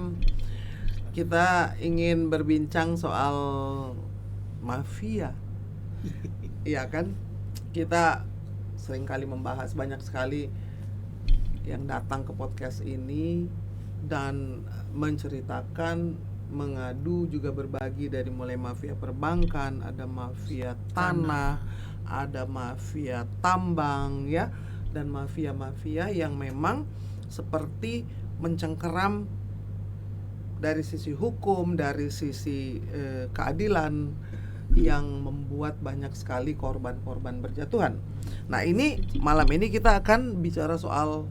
malam. Kita ingin berbincang soal mafia. Iya kan? Kita sering kali membahas, banyak sekali yang datang ke podcast ini dan menceritakan, mengadu, juga berbagi dari mulai mafia perbankan, ada mafia tanah, ada mafia tambang ya, dan mafia-mafia yang memang seperti mencengkeram dari sisi hukum, dari sisi keadilan, yang membuat banyak sekali korban-korban berjatuhan. Nah, ini malam ini kita akan bicara soal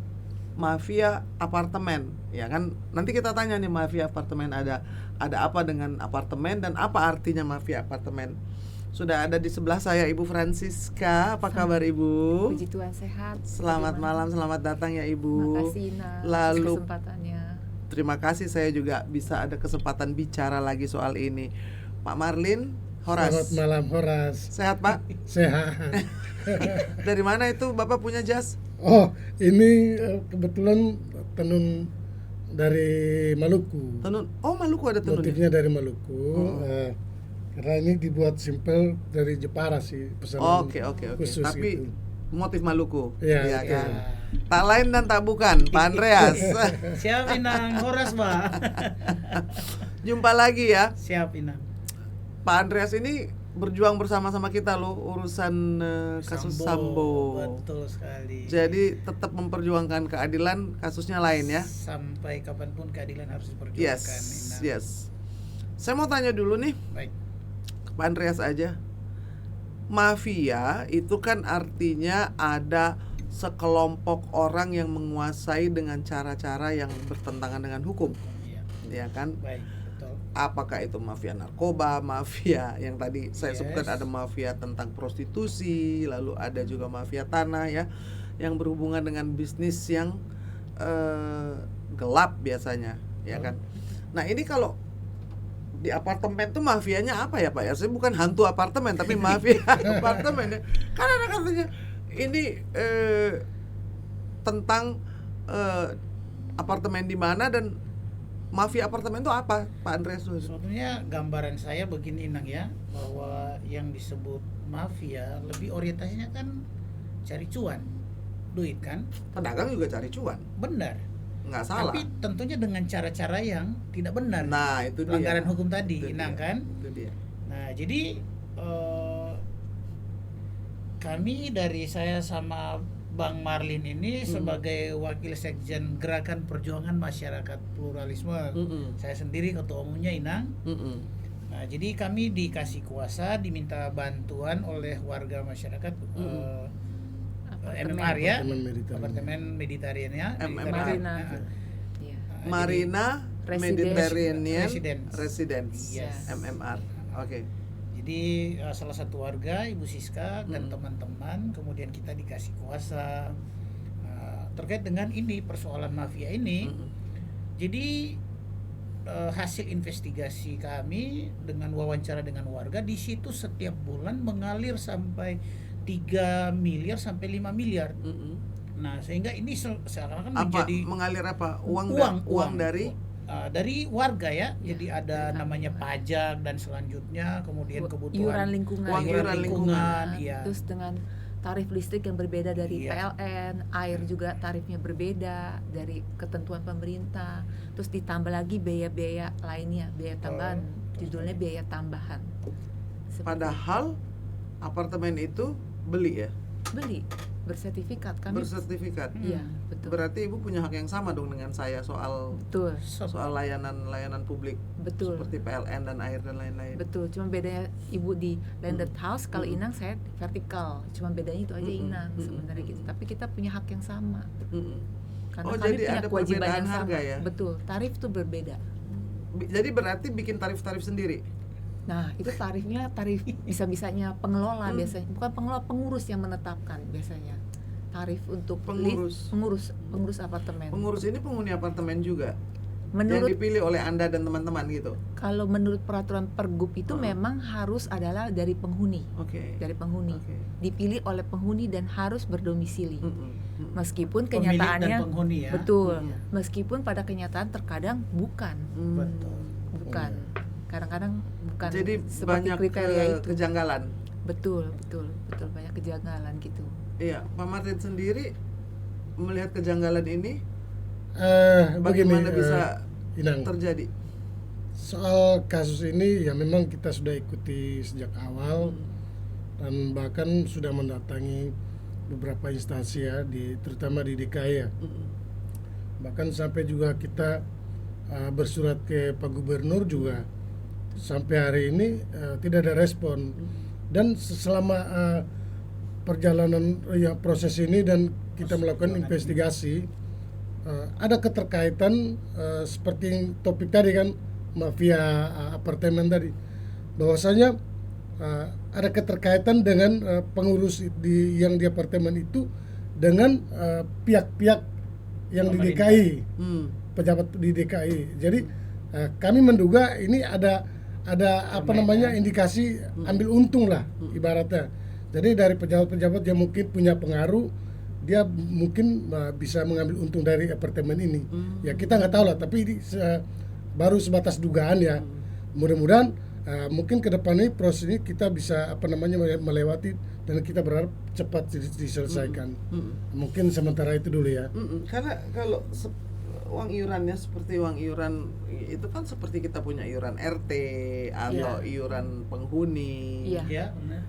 mafia apartemen, ya kan? Nanti kita tanya nih, mafia apartemen ada apa dengan apartemen dan apa artinya mafia apartemen. Sudah ada di sebelah saya Ibu Francisca. Apa kabar Ibu? Puji Tuhan, sehat. Selamat malam, selamat datang ya Ibu. Makasih Ina, Lalu kesempatannya. terima kasih, saya juga bisa ada kesempatan bicara lagi soal ini. Pak Marlin Horas. Selamat malam Horas. Sehat Pak? Sehat. Dari mana itu Bapak punya jas? Oh, ini kebetulan tenun dari Maluku. Tenun. Oh, Maluku ada tenun. Motifnya dari Maluku. Karena ini dibuat simpel dari Jepara sih pesanan. Oke. Khusus Tapi gitu. motif Maluku. Iya, Ya betul. kan. Tak lain dan tak bukan, Pak Andreas. Siap Inang, Horas Pak. Jumpa lagi ya. Siap Inang. Pak Andreas ini berjuang bersama-sama kita loh urusan kasus Sambo. Betul sekali. Jadi tetap memperjuangkan keadilan, kasusnya lain ya. Sampai kapanpun keadilan harus diperjuangkan. Yes, Inang. yes. Saya mau tanya dulu nih, Baik. ke Pak Andreas aja. Mafia itu kan artinya ada sekelompok orang yang menguasai dengan cara-cara yang bertentangan dengan hukum, Iya. ya kan? Baik, betul. Apakah itu mafia narkoba, mafia yang tadi saya Yes. sebutkan, ada mafia tentang prostitusi, lalu ada juga mafia tanah ya, yang berhubungan dengan bisnis yang gelap biasanya, ya kan? Nah, ini kalau di apartemen tuh mafianya apa ya Pak? Ya, saya bukan hantu apartemen tapi mafia apartemen ya. Kan ada katanya ini tentang apartemen di mana dan mafia apartemen itu apa, Pak Andreas? Sebetulnya gambaran saya begini Inang ya, bahwa yang disebut mafia lebih orientasinya kan cari cuan, duit kan? Pedagang juga cari cuan, Benar. nggak salah. Tapi tentunya dengan cara-cara yang tidak benar. Nah, itu dia. Pelanggaran hukum tadi, Itu Inang dia. kan? Itu dia. Nah, jadi kami dari saya sama Bang Marlin ini sebagai wakil sekjen Gerakan Perjuangan Masyarakat Pluralisme. Saya sendiri ketua umumnya Inang. Nah, jadi kami dikasih kuasa, diminta bantuan oleh warga masyarakat MMR ya, Apartemen Mediterranean ya, Marina. Iya. Marina Mediterranean Residence. Residence, Yes. MMR. Oke. Jadi salah satu warga Ibu Siska dan teman-teman, kemudian kita dikasih kuasa terkait dengan ini persoalan mafia ini. Jadi hasil investigasi kami dengan wawancara dengan warga, di situ setiap bulan mengalir sampai 3 miliar sampai 5 miliar. Nah, sehingga ini seakan-akan Apa menjadi mengalir apa? Uang dari warga ya. Jadi ada ya. namanya pajak dan selanjutnya kemudian kebutuhan Iuran lingkungan. Iuran lingkungan. Iya. Terus dengan tarif listrik yang berbeda dari Iya. PLN, air juga tarifnya berbeda dari ketentuan pemerintah. Terus ditambah lagi biaya-biaya lainnya, biaya tambahan, judulnya biaya tambahan. Seperti Padahal apartemen itu beli ya, beli bersertifikat kami. bersertifikat. Iya, betul. Berarti Ibu punya hak yang sama dong dengan saya soal Betul. layanan publik Betul. seperti PLN dan air dan lain-lain. Betul, cuma bedanya Ibu di landed house, kalau Inang saya vertikal. Cuma bedanya itu aja Inang sebenarnya gitu. Tapi kita punya hak yang sama. Karena Oh, kami jadi punya ada kewajiban perbedaan yang sama. harga ya? Betul, tarif tuh berbeda. Jadi berarti bikin tarif-tarif sendiri. Nah, itu tarifnya tarif bisa-bisanya pengelola biasanya. Bukan pengelola, pengurus yang menetapkan biasanya. Tarif untuk pengurus apartemen. Pengurus ini penghuni apartemen juga. Yang Menurut dipilih oleh Anda dan teman-teman gitu. kalau menurut peraturan Pergub itu memang harus adalah dari penghuni. Oke. Dari penghuni. Oke. Dipilih oleh penghuni dan harus berdomisili. Meskipun Pemilik kenyataannya dan penghuni ya. betul, Hmm. meskipun pada kenyataan terkadang bukan, Betul. bukan. Kadang-kadang bukan Jadi seperti banyak kriteria itu. kejanggalan. Betul, banyak kejanggalan gitu. Iya, Pak Martin sendiri melihat kejanggalan ini Begini, bagaimana bisa Inang, terjadi? soal kasus ini ya memang kita sudah ikuti sejak awal dan bahkan sudah mendatangi beberapa instansi ya, terutama di DKI ya. Bahkan sampai juga kita bersurat ke Pak Gubernur juga. Sampai hari ini tidak ada respon. Dan selama perjalanan proses ini dan kita melakukan investigasi, ada keterkaitan seperti yang topik tadi kan, mafia apartemen tadi, bahwasanya ada keterkaitan dengan pengurus yang di apartemen itu dengan pihak-pihak yang di DKI, pejabat di DKI. Jadi kami menduga ini ada apa namanya indikasi ambil untung lah ibaratnya. Jadi dari pejabat-pejabat yang mungkin punya pengaruh, dia mungkin bisa mengambil untung dari apartemen ini. Ya kita nggak tahu lah, tapi ini baru sebatas dugaan ya. Mudah-mudahan mungkin ke depan ini proses ini kita bisa apa namanya melewati dan kita berharap cepat diselesaikan. Mungkin sementara itu dulu ya. Karena kalau uang iurannya seperti uang iuran itu kan seperti kita punya iuran RT atau iuran penghuni. Iya. Ya, benar.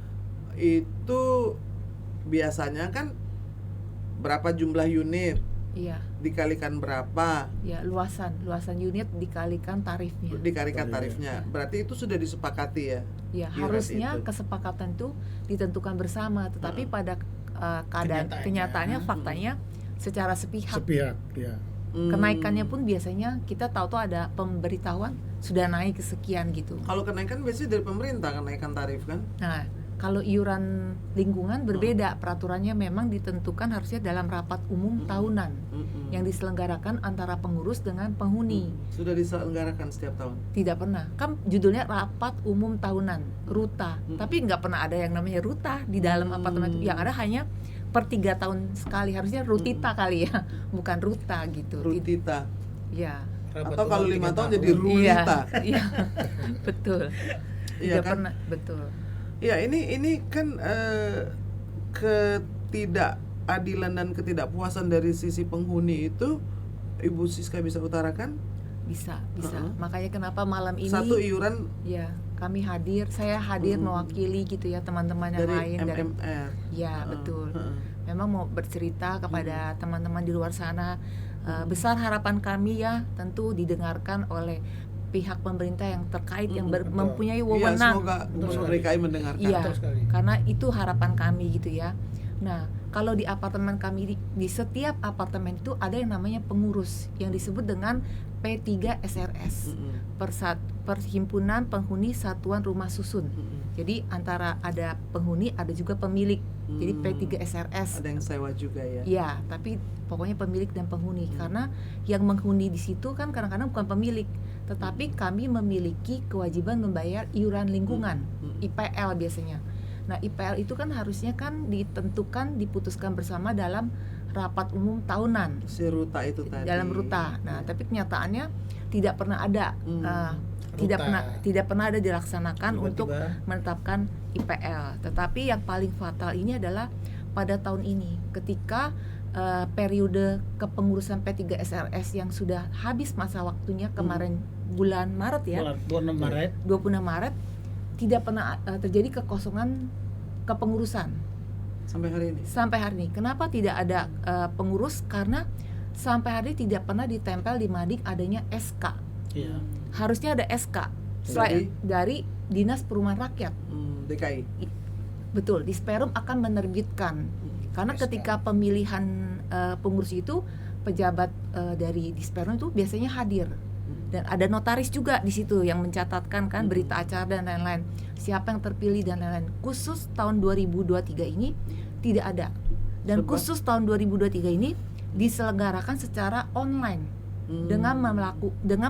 Itu biasanya kan berapa jumlah unit Iya. dikalikan berapa Ya, luasan unit dikalikan tarifnya. dikalikan tarifnya. Berarti itu sudah disepakati ya. Ya, iuran harusnya itu. kesepakatan itu ditentukan bersama, tetapi pada Kenyataannya. kenyataannya faktanya secara sepihak. Sepihak ya. Kenaikannya pun biasanya kita tahu tuh ada pemberitahuan sudah naik ke sekian gitu. Kalau kenaikan biasanya dari pemerintah kenaikan tarif kan. Nah, kalau iuran lingkungan berbeda, peraturannya memang ditentukan harusnya dalam rapat umum tahunan yang diselenggarakan antara pengurus dengan penghuni. Sudah diselenggarakan setiap tahun. Tidak pernah, kan judulnya rapat umum tahunan, ruta, tapi nggak pernah ada yang namanya ruta di dalam apartemen itu. Yang ada hanya per 3 tahun sekali, harusnya rutita kali ya, bukan ruta gitu. Rutita. Ya, Rapat Atau kalau umum 5 3 tahun jadi iya, rulita. iya, betul. Iya Tidak kan? pernah, betul. Ya ini kan ketidakadilan dan ketidakpuasan dari sisi penghuni itu Ibu Siska bisa utarakan. Bisa. Uh-uh. Makanya kenapa malam ini Satu iuran ya kami saya hadir mewakili gitu ya teman-teman yang dari lain dari MMR. ya betul. Memang mau bercerita kepada Hmm. teman-teman di luar sana. Besar harapan kami ya tentu didengarkan oleh pihak pemerintah yang terkait yang betul. mempunyai Iya, wewenang. semoga Gubernur DKI mendengarkan. Iya, Betul sekali. karena itu harapan kami gitu ya. Nah, kalau di apartemen kami di setiap apartemen itu ada yang namanya pengurus yang disebut dengan P3 SRS. Perhimpunan Penghuni Satuan Rumah Susun. Jadi antara ada penghuni ada juga pemilik. Jadi P3 SRS. Ada yang sewa juga ya. Ya, tapi pokoknya pemilik dan penghuni karena yang menghuni di situ kan kadang-kadang bukan pemilik, tetapi kami memiliki kewajiban membayar iuran lingkungan, IPL biasanya. Nah, IPL itu kan harusnya kan diputuskan bersama dalam rapat umum tahunan. Si ruta itu tadi. Dalam ruta. Nah, tapi kenyataannya tidak pernah ada tidak pernah ada dilaksanakan Tiba-tiba. untuk menetapkan IPL. Tetapi yang paling fatal ini adalah pada tahun ini ketika periode kepengurusan P3 SRS yang sudah habis masa waktunya kemarin bulan Maret ya. Bulan Maret. 26 Maret tidak pernah terjadi kekosongan kepengurusan Sampai hari ini. sampai hari ini. Kenapa tidak ada pengurus? Karena sampai hari ini tidak pernah ditempel di Madik adanya SK. Iya. Harusnya ada SK dari Dinas Perumahan Rakyat. DKI. Betul, Disperum akan menerbitkan. Karena SK. ketika pemilihan pengurus itu pejabat dari Disperum itu biasanya hadir. Dan ada notaris juga di situ yang mencatatkan kan berita acara dan lain-lain. Siapa yang terpilih dan lain-lain. Khusus tahun 2023 ini tidak ada. Dan khusus tahun 2023 ini diselenggarakan secara online dengan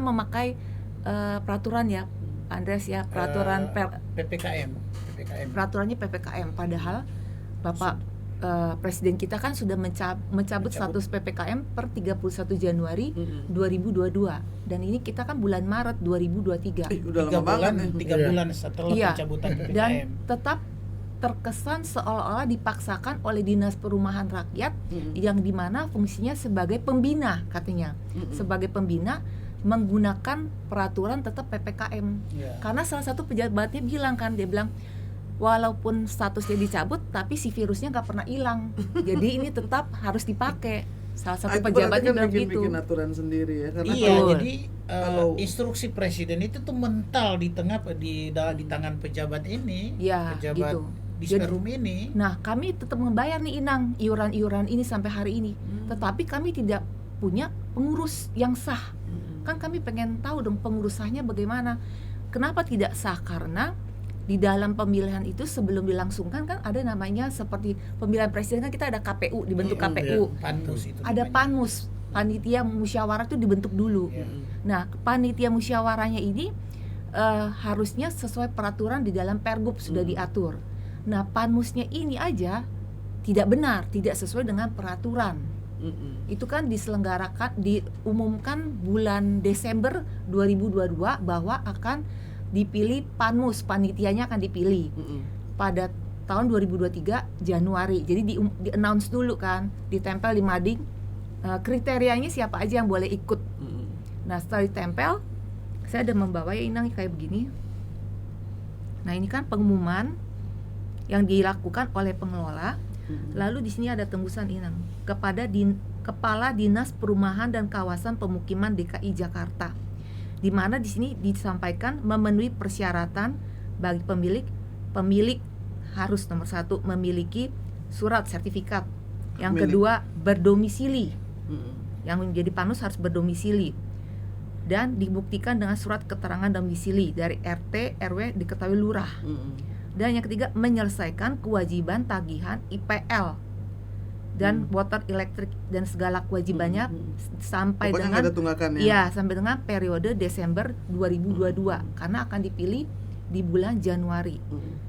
memakai peraturan ya, Andres ya, peraturan PPKM. peraturannya PPKM. Padahal Bapak Presiden kita kan sudah mencabut status PPKM per 31 Januari 2022 dan ini kita kan bulan Maret 2023. Udah lama banget nih. 3 Iya. bulan setelah Iya. pencabutan PPKM. Dan tetap terkesan seolah-olah dipaksakan oleh Dinas Perumahan Rakyat yang dimana fungsinya sebagai pembina katanya, sebagai pembina menggunakan peraturan tetap PPKM. Iya. Karena salah satu pejabatnya bilang kan, dia bilang walaupun statusnya dicabut tapi si virusnya nggak pernah hilang, jadi ini tetap harus dipakai. Salah satu Itu pejabatnya berarti kan bilang gitu. bikin aturan sendiri ya, karena Iya, Betul. jadi kalau- instruksi presiden itu tuh mental di tangan pejabat ini, Ya, pejabat gitu. Disperum ini. Nah, kami tetap membayar nih Inang iuran-iuran ini sampai hari ini. Tetapi kami tidak punya pengurus yang sah. Kan kami pengen tahu dong pengurus sahnya bagaimana. Kenapa tidak sah? Karena di dalam pemilihan itu sebelum dilangsungkan kan ada namanya seperti pemilihan presiden kan kita ada KPU, dibentuk Iya, KPU. Panmus itu Ada namanya. panmus, panitia musyawarah itu dibentuk dulu. Iya. Nah, panitia musyawarahnya ini harusnya sesuai peraturan di dalam Pergub sudah diatur. Nah, panmusnya ini aja tidak benar, tidak sesuai dengan peraturan. Itu kan diselenggarakan, diumumkan bulan Desember 2022 bahwa akan dipilih panmus, panitianya akan dipilih pada tahun 2023 Januari. Jadi di-announce dulu kan, ditempel di mading kriterianya siapa aja yang boleh ikut. Nah, setelah ditempel, saya ada membawa ya Inang kayak begini. Nah, ini kan pengumuman yang dilakukan oleh pengelola. Lalu di sini ada tembusan Inang kepada Kepala Dinas Perumahan dan Kawasan Pemukiman DKI Jakarta, di mana di sini disampaikan memenuhi persyaratan bagi pemilik harus nomor 1 memiliki surat sertifikat, yang Milik. kedua berdomisili, yang menjadi panus harus berdomisili dan dibuktikan dengan surat keterangan domisili dari RT RW diketahui lurah. Dan yang ketiga menyelesaikan kewajiban tagihan IPL dan water elektrik dan segala kewajibannya sampai Pokoknya dengan nggak ada tunggakan ya. iya, sampai dengan periode Desember 2022 karena akan dipilih di bulan Januari.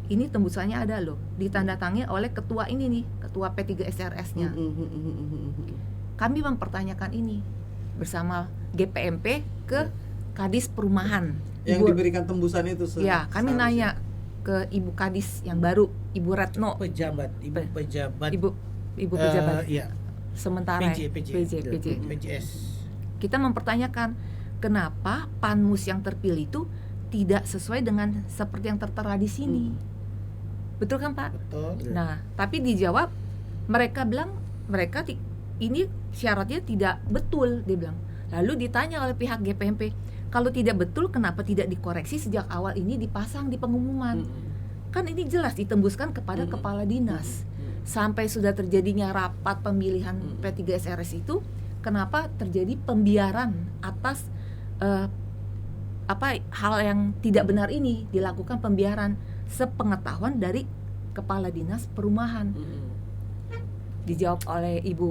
Ini tembusannya ada loh, ditandatangani oleh ketua ini nih, ketua P3SRS-nya. Kami mempertanyakan ini bersama GPMP ke Kadis Perumahan. Yang Ibu- diberikan tembusan itu Ya, kami nanya ke Ibu Kadis yang baru, Ibu Retno, Pejabat, ibu pejabat. Ibu pejabat Iya. sementara PJ. PJS. Kita mempertanyakan kenapa panmus yang terpilih itu tidak sesuai dengan seperti yang tertera di sini. Betul kan Pak? Betul. Nah, tapi dijawab mereka bilang ini syaratnya tidak betul, dia bilang. Lalu ditanya oleh pihak GPMP, kalau tidak betul kenapa tidak dikoreksi sejak awal ini dipasang di pengumuman? Kan ini jelas ditembuskan kepada kepala dinas. Sampai sudah terjadinya rapat pemilihan P3SRS itu, kenapa terjadi pembiaran atas hal yang tidak benar ini, dilakukan pembiaran sepengetahuan dari kepala dinas perumahan. Dijawab oleh Ibu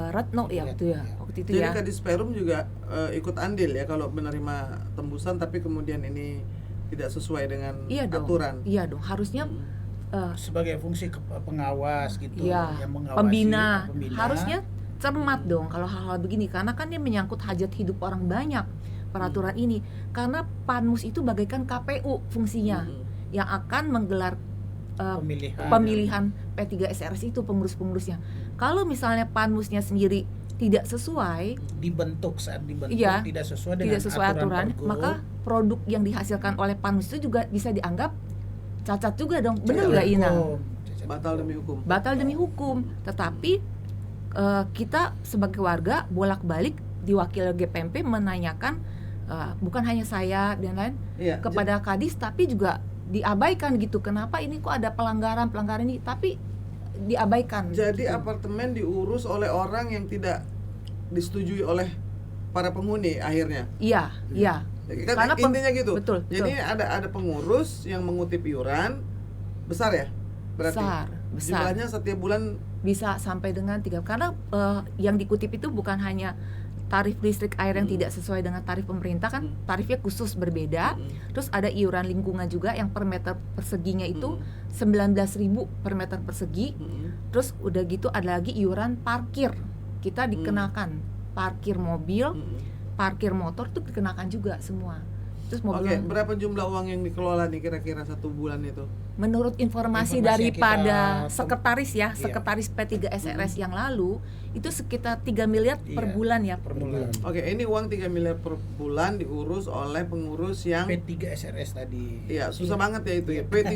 Retno ya waktu itu Jadi ya. Kadis Perum juga ikut andil ya kalau menerima tembusan tapi kemudian ini tidak sesuai dengan Iya dong. aturan. Iya dong, harusnya Sebagai fungsi pengawas gitu, ya, yang mengawasi pembina. pembina. Harusnya cermat dong kalau hal-hal begini karena kan dia menyangkut hajat hidup orang banyak peraturan ini. Karena panmus itu bagaikan KPU fungsinya yang akan menggelar pemilihan P3SRS itu pengurus-pengurusnya. Kalau misalnya panmusnya sendiri tidak sesuai, saat dibentuk Iya, tidak sesuai dengan tidak sesuai aturan, Pergub. maka produk yang dihasilkan oleh panmus itu juga bisa dianggap cacat juga dong. Benar Cacat nggak Ina? hukum. Batal demi hukum. Batal demi hukum. Tetapi kita sebagai warga bolak-balik diwakili GPMP menanyakan bukan hanya saya dan lain Iya, kepada Kadis, tapi juga diabaikan gitu. Kenapa ini kok ada pelanggaran ini tapi diabaikan. Jadi gitu. apartemen diurus oleh orang yang tidak disetujui oleh para penghuni akhirnya. Iya. Kan Karena intinya gitu. betul. Jadi ada pengurus yang mengutip iuran besar ya? Berarti Besar. jumlahnya setiap bulan Bisa sampai dengan 3 karena yang dikutip itu bukan hanya tarif listrik air yang tidak sesuai dengan tarif pemerintah kan tarifnya khusus berbeda. Terus ada iuran lingkungan juga yang per meter perseginya itu 19.000 per meter persegi. Terus udah gitu ada lagi iuran parkir. Kita dikenakan parkir mobil, parkir motor tuh dikenakan juga semua. Terus Oke, berapa jumlah uang yang dikelola nih kira-kira 1 bulan itu? menurut informasi Informasi yang daripada kita sekretaris ya, Iya. sekretaris P3 SRS yang lalu itu sekitar 3 miliar per Iya. bulan ya. Per bulan. Oke, ini uang 3 miliar per bulan diurus oleh pengurus yang P3 SRS tadi. iya, susah banget ya itu ya. P3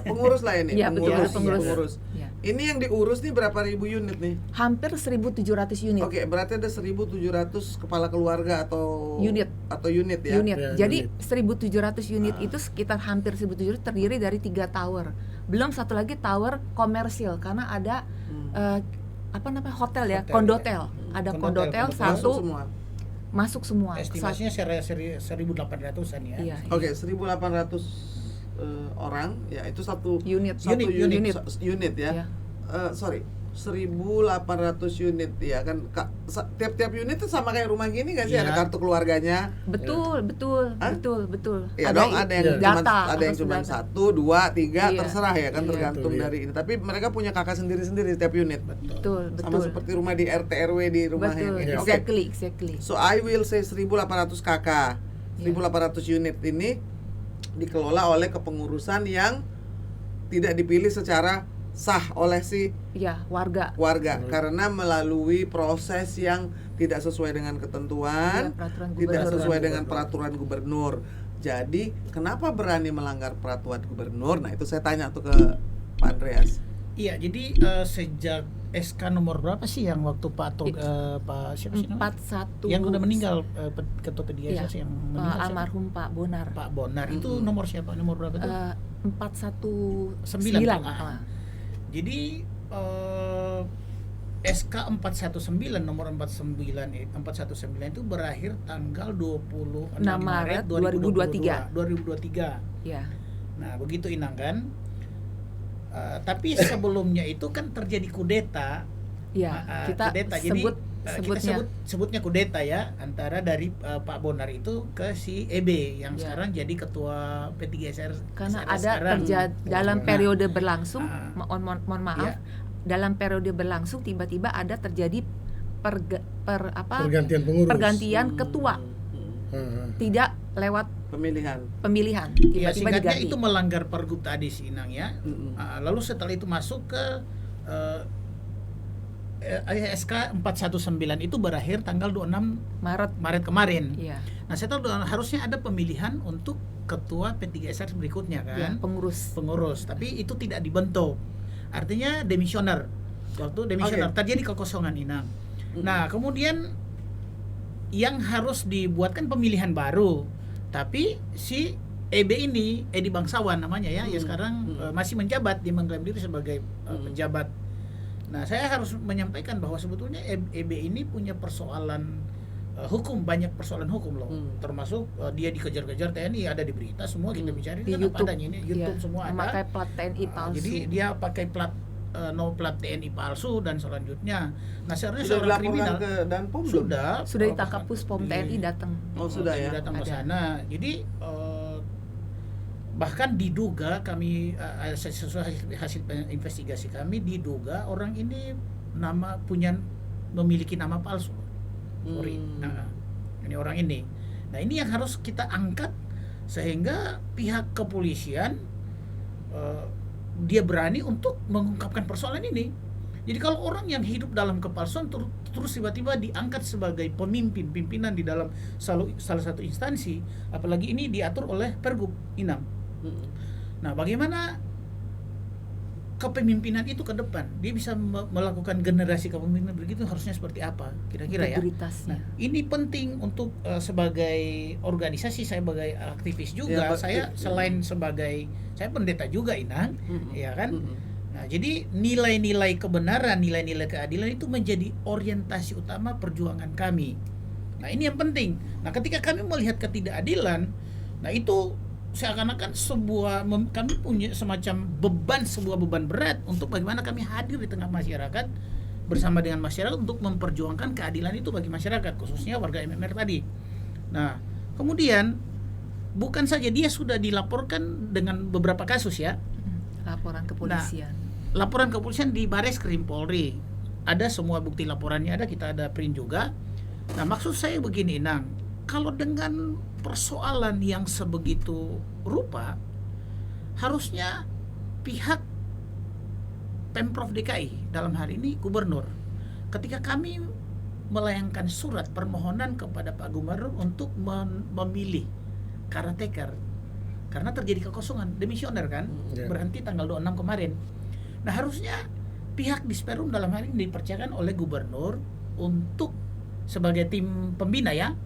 pengurus lah ini, Iya, betul, pengurus. Ya. Ini yang diurus nih berapa ribu unit nih? Hampir 1.700 unit. Oke, berarti ada 1.700 kepala keluarga atau Unit. unit ya. Unit. Ya, Jadi unit. 1.700 unit itu sekitar hampir 1.700 terdiri dari 3 tower. Belum satu lagi tower komersil karena ada apa namanya hotel ya, Hotel, kondotel. ya. Ada Kondotel, kondotel Masuk satu semua. masuk semua. Estimasinya 1.800-an ya. Iya. Oke, 1.800 orang, ya itu satu Unit. satu Unit. unit ya. Iya. Sorry, 1.800 unit ya kan. Tiap-tiap unit itu sama kayak rumah gini nggak sih? Iya. Ada kartu keluarganya. Betul. Hah? Betul. Ya dong, ada yang Iya. cuma ada yang cuma 1, 2, 3 Iya. terserah ya kan Iya. tergantung Betul, iya. dari ini. Tapi mereka punya kakak sendiri-sendiri setiap unit. Betul. Sama seperti rumah di RT RW di rumah Betul. yang ini. Oke. Exactly. So I will say 1.800 kakak. 1.800 unit ini dikelola oleh kepengurusan yang tidak dipilih secara sah oleh si Ya, warga. warga karena melalui proses yang tidak sesuai dengan ketentuan, Iya, peraturan tidak gubernur. sesuai dengan peraturan gubernur. Jadi, kenapa berani melanggar peraturan gubernur? Nah, itu saya tanya tuh ke Pak Andreas. Iya, jadi sejak SK nomor berapa sih yang waktu Pak Pak siapa sih namanya? 41 Yang udah meninggal ketua PDSS Iya, yang meninggal siapa? almarhum Pak Bonar. Pak Bonar itu nomor siapa? Nomor berapa tuh? 419. Jadi SK 419 nomor 419 itu berakhir tanggal 26 Maret 2023. 2023. Ya. Nah, begitu Inang kan. Tapi sebelumnya itu kan terjadi kudeta. Ya, kita kudeta. Jadi sebutnya sebutnya kudeta ya antara dari Pak Bonar itu ke si EB yang Ya. sekarang jadi ketua P3SR karena SRS ada sekarang. dalam periode berlangsung Ah. mohon maaf, Iya. dalam periode berlangsung tiba-tiba ada terjadi Pergantian pengurus. pergantian ketua, tidak lewat Pemilihan. Ya, pemilihan, tiba-tiba singkatnya diganti. itu melanggar Pergub tadi si Inang ya. Mm-mm. Lalu setelah itu masuk ke SK 419 itu berakhir tanggal 26 Maret. Maret kemarin. Iya. Nah, setelah harusnya ada pemilihan untuk ketua P3SR berikutnya Ya, kan. Pengurus, tapi itu tidak dibentuk. Artinya demisioner. Waktu demisioner terjadi kekosongan Inang. Nah, kemudian yang harus dibuatkan pemilihan baru. Tapi si EB ini, Edi Bangsawan namanya ya, ya sekarang masih menjabat, dia mengklaim diri sebagai penjabat. Nah, saya harus menyampaikan bahwa sebetulnya EB ini punya persoalan hukum, banyak persoalan hukum loh. Termasuk dia dikejar-kejar TNI, ada di berita semua kita bicara Di kan apa YouTube. adanya ini, YouTube Iya, semua ada. memakai plat TNI palsu. Jadi dia pakai plat no plat TNI palsu dan selanjutnya. Nah, seharusnya Sudah seorang dilaporkan kriminal ke Danpom belum? Sudah ditangkap Puspom TNI datang. Oh, sudah ya. Datang ke Ada. sana. Jadi bahkan diduga kami sesuai hasil investigasi kami diduga orang ini memiliki nama palsu. Sorry. Nah, ini orang ini. Nah, ini yang harus kita angkat sehingga pihak kepolisian dia berani untuk mengungkapkan persoalan ini. Jadi kalau orang yang hidup dalam kepalsuan terus tiba-tiba diangkat sebagai pimpinan di dalam salah satu instansi, apalagi ini diatur oleh Pergub Inam. Nah, bagaimana kepemimpinan itu ke depan? Dia bisa melakukan generasi kepemimpinan begitu harusnya seperti apa? Kira-kira ya. Integritasnya. Nah, ini penting untuk sebagai organisasi, saya sebagai aktivis juga, Ya, saya selain sebagai saya pendeta juga Inang, ya kan? Nah, jadi nilai-nilai kebenaran, nilai-nilai keadilan itu menjadi orientasi utama perjuangan kami. Nah, ini yang penting. Nah, ketika kami melihat ketidakadilan, nah itu seakan-akan kami punya semacam sebuah beban berat untuk bagaimana kami hadir di tengah masyarakat bersama dengan masyarakat untuk memperjuangkan keadilan itu bagi masyarakat, khususnya warga MMR tadi. Nah, kemudian bukan saja dia sudah dilaporkan dengan beberapa kasus ya. Laporan kepolisian. Laporan kepolisian di Bareskrim Polri. Ada semua bukti laporannya ada, kita ada print juga. Nah, maksud saya begini, Nang. Kalau dengan persoalan yang sebegitu rupa, harusnya pihak Pemprov DKI, dalam hari ini Gubernur, ketika kami melayangkan surat permohonan kepada Pak Gubernur untuk memilih caretaker, karena terjadi kekosongan, demisioner kan, berhenti tanggal 26 kemarin. Nah, harusnya pihak Disperum dalam hari ini dipercayakan oleh Gubernur untuk sebagai tim pembina ya,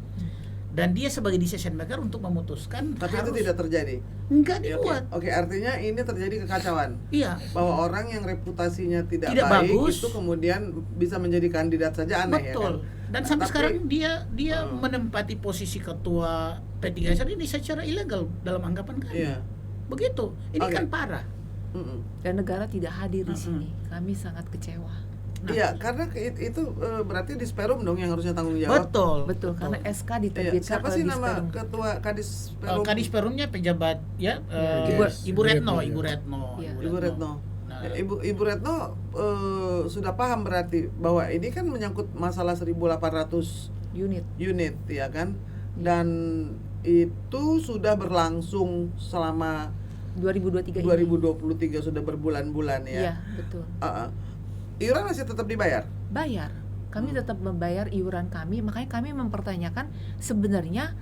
dan dia sebagai decision maker untuk memutuskan. Tapi itu tidak terjadi. Enggak Ya, dibuat. Oke, artinya ini terjadi kekacauan. Iya. Bahwa orang yang reputasinya tidak baik bagus itu kemudian bisa menjadi kandidat saja, aneh. Betul. Ya kan? Dan sampai Tapi- sekarang dia menempati posisi ketua P3SR ini secara ilegal dalam anggapan kami. Iya. Begitu. Ini Oke. kan parah. Mm-mm. Dan negara tidak hadir di Mm-mm. sini. Kami sangat kecewa. Nah, Iya, karena itu berarti Disperum dong yang harusnya tanggung jawab. Betul, karena SK Iya. diterbitkan Siapa oleh sih nama Disperum. ketua Kadis Perum? Kadis Perumnya pejabat ya, Ibu Retno, Retno, Ibu ya. Retno. Iya. Ibu Retno. Nah, Ibu Retno sudah paham berarti bahwa ini kan menyangkut masalah 1.800 Unit. unit ya kan, dan itu sudah berlangsung selama 2023 ini. 2023 sudah berbulan-bulan ya. Iya, betul. Iuran masih tetap dibayar. Bayar. Kami tetap membayar iuran kami, makanya kami mempertanyakan sebenarnya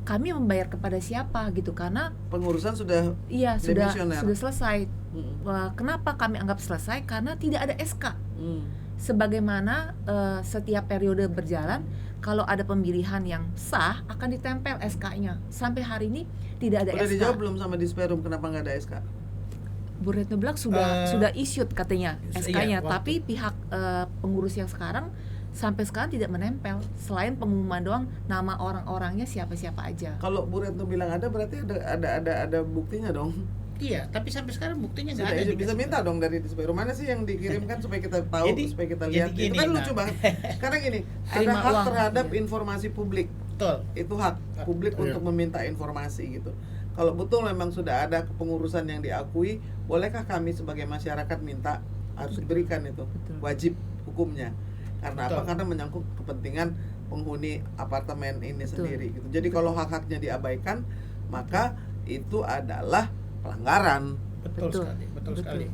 kami membayar kepada siapa gitu, karena Pengurusan sudah iya sudah Demisioner. selesai. Mm, Wah, kenapa kami anggap selesai? Karena tidak ada SK. mm. Sebagaimana setiap periode berjalan, kalau ada pemilihan yang sah akan ditempel SK-nya. Sampai hari ini tidak ada Udah SK. dijawab belum sama Disperum kenapa nggak ada SK? Bu Retno bilang sudah issued katanya SK-nya, iya, waktu- tapi pihak pengurus yang sekarang sampai sekarang tidak menempel. Selain pengumuman doang, nama orang-orangnya siapa-siapa aja. Kalau Bu Retno bilang ada, berarti ada buktinya dong. iya, tapi sampai sekarang buktinya nggak Sudah, ada. bisa minta dong dari Disperum, mana sih yang dikirimkan supaya kita tahu, supaya kita lihat. jadi Itu kan gini, lucu nah. banget. Karena gini, ada Terima hak uang. terhadap Iya. informasi publik. Betul. Itu hak publik Iya. untuk meminta informasi gitu. Kalau betul memang sudah ada kepengurusan yang diakui, bolehkah kami sebagai masyarakat minta? Harus diberikan itu, Betul. wajib hukumnya. Karena apa? Betul. Karena menyangkut kepentingan penghuni apartemen ini Betul. sendiri gitu. Jadi kalau hak-haknya diabaikan, maka itu adalah pelanggaran Betul Betul. sekali. Betul Betul. sekali.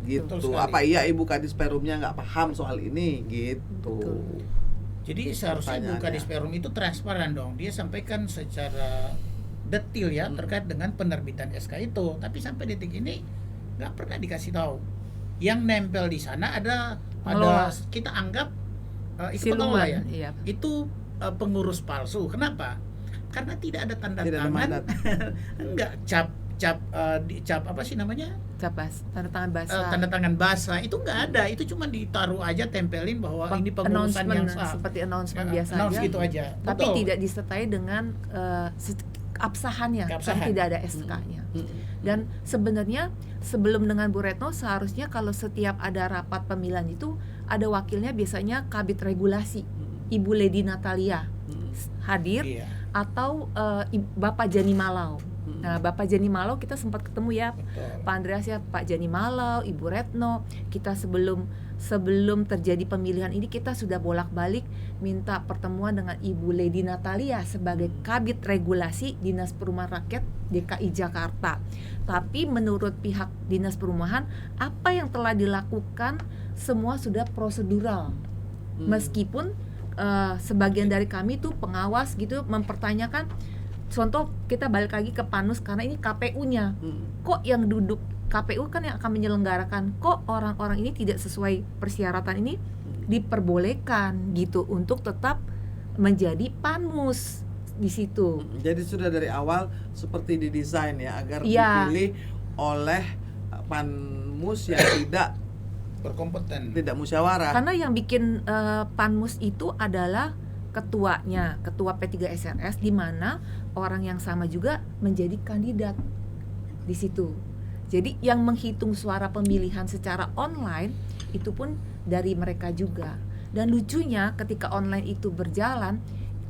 gitu. Betul sekali. Apa iya Ibu Kadis Perumnya nggak paham soal ini gitu? Betul. Jadi seharusnya Bu Pertanyaannya. Kadis Perum itu transparan dong. Dia sampaikan secara detail ya terkait dengan penerbitan SK itu. Tapi sampai detik ini nggak pernah dikasih tahu. Yang nempel di sana ada Pengelola. kita anggap itu pengelola ya. Iya. Itu pengurus palsu. Kenapa? Karena tidak ada tanda Tidak ada tangan. mandat. Enggak cap apa sih namanya? Capas, tanda tangan basah. Tanda tangan basah itu nggak ada. Itu cuma ditaruh aja tempelin bahwa ini pengurusan yang Announcement, sah. seperti announcement Ya, biasa announce aja. gitu aja. Tapi Betul. tidak disertai dengan keabsahannya, Keabsahan. kan tidak ada SK-nya. Mm. Dan sebenarnya sebelum dengan Bu Retno seharusnya kalau setiap ada rapat pemilihan itu ada wakilnya, biasanya Kabid Regulasi Ibu Lady Natalia hadir Iya. atau Bapak Jani Malau. Nah, Bapak Jani Malau kita sempat ketemu ya, Betul. Pak Andreas ya, Pak Jani Malau, Ibu Retno. Kita sebelum terjadi pemilihan ini kita sudah bolak-balik minta pertemuan dengan Ibu Lady Natalia sebagai Kabid Regulasi Dinas Perumahan Rakyat DKI Jakarta. Tapi menurut pihak Dinas Perumahan, apa yang telah dilakukan semua sudah prosedural. Meskipun sebagian dari kami tuh pengawas gitu mempertanyakan, contoh kita balik lagi ke Panus karena ini KPU-nya. Kok yang duduk KPU kan yang akan menyelenggarakan, kok orang-orang ini tidak sesuai persyaratan ini diperbolehkan gitu untuk tetap menjadi Panmus di situ. Jadi sudah dari awal seperti didesain ya agar Iya. dipilih oleh Panmus yang Berkompeten. tidak musyawarah. Karena yang bikin Panmus itu adalah ketuanya, ketua P3SRS, di mana orang yang sama juga menjadi kandidat di situ. Jadi yang menghitung suara pemilihan secara online itu pun dari mereka juga. Dan lucunya ketika online itu berjalan,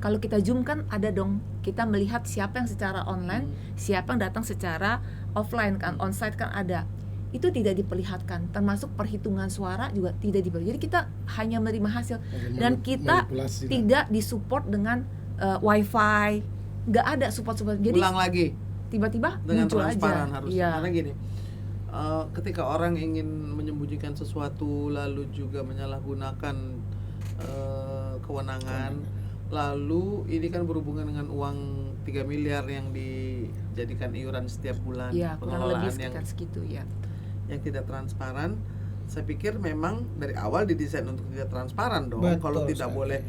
kalau kita zoom kan ada dong, kita melihat siapa yang secara online, siapa yang datang secara offline kan, onsite kan ada. Itu tidak diperlihatkan, termasuk perhitungan suara juga tidak diperlihatkan. Jadi kita hanya menerima hasil dan kita Manipulasi, tidak disupport dengan wifi, nggak ada support. Jadi Ulang lagi tiba-tiba dengan muncul transparan aja. harusnya. Iya. Karena gini, ketika orang ingin menyembunyikan sesuatu lalu juga menyalahgunakan kewenangan, lalu ini kan berhubungan dengan uang 3 miliar yang dijadikan iuran setiap bulan, Iya, kurang lebih pengelolaan sekitar segitu ya. yang tidak transparan. Saya pikir memang dari awal didesain untuk tidak transparan dong. Betul Kalau tidak sekali.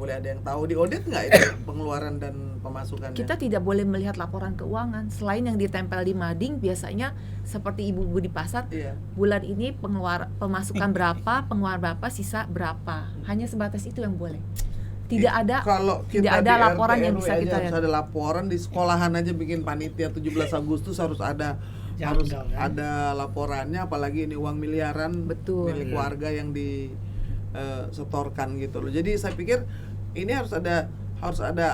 boleh ada yang tahu. Diaudit nggak itu pengeluaran dan pemasukannya? Kita tidak boleh melihat laporan keuangan selain yang ditempel di mading, biasanya seperti ibu-ibu di pasar. Iya. Bulan ini pemasukan berapa, pengeluaran berapa, sisa berapa. Hanya sebatas itu yang boleh. Tidak ada Kalau tidak kita ada di laporan RT yang RW bisa aja kita harus lihat. ada laporan. Di sekolahan aja bikin panitia 17 Agustus harus ada Janggal, kan? ada laporannya, apalagi ini uang miliaran Betul. milik Iya. warga yang disetorkan gitu loh. Jadi saya pikir ini harus ada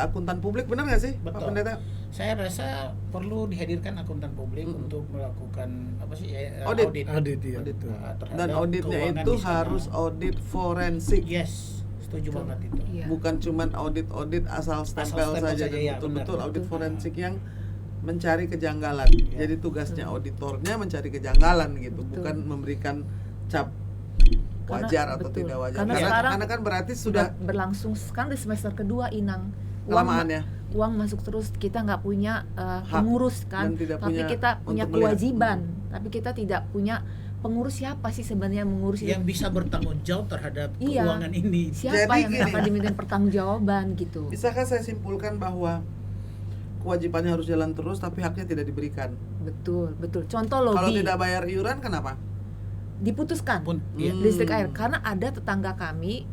akuntan publik, benar nggak sih Pak Betul. Pendeta? Saya rasa perlu dihadirkan akuntan publik untuk melakukan Audit. audit. Audit ya, Audit. betul. terhadap Dan auditnya keuangan itu di sana. harus audit forensik. Yes, setuju banget itu. Iya. Bukan cuman audit asal stempel stempel saja, saja, dan ya, betul-betul benar. audit Betul. forensik yang mencari kejanggalan. Ya. Jadi tugasnya auditornya mencari kejanggalan gitu, Betul. bukan memberikan cap Karena- wajar atau betul. tidak wajar. Karena Karena, sekarang kan berarti sudah sudah berlangsung sekarang di semester kedua, Inang. kelamaan ya. Uang masuk terus, kita nggak punya Hak pengurus kan, dan tidak tapi punya kita punya untuk melihat. kewajiban, tapi kita tidak punya pengurus. Siapa sih sebenarnya mengurus itu? Yang bisa bertanggung jawab terhadap Iya. keuangan ini. Siapa Jadi yang gini. akan diminta pertanggungjawaban gitu? Bisakah saya simpulkan bahwa kewajibannya harus jalan terus tapi haknya tidak diberikan? Betul. Contoh Kalau lobby tidak bayar iuran kenapa? diputuskan Pun ya. listrik air, karena ada tetangga kami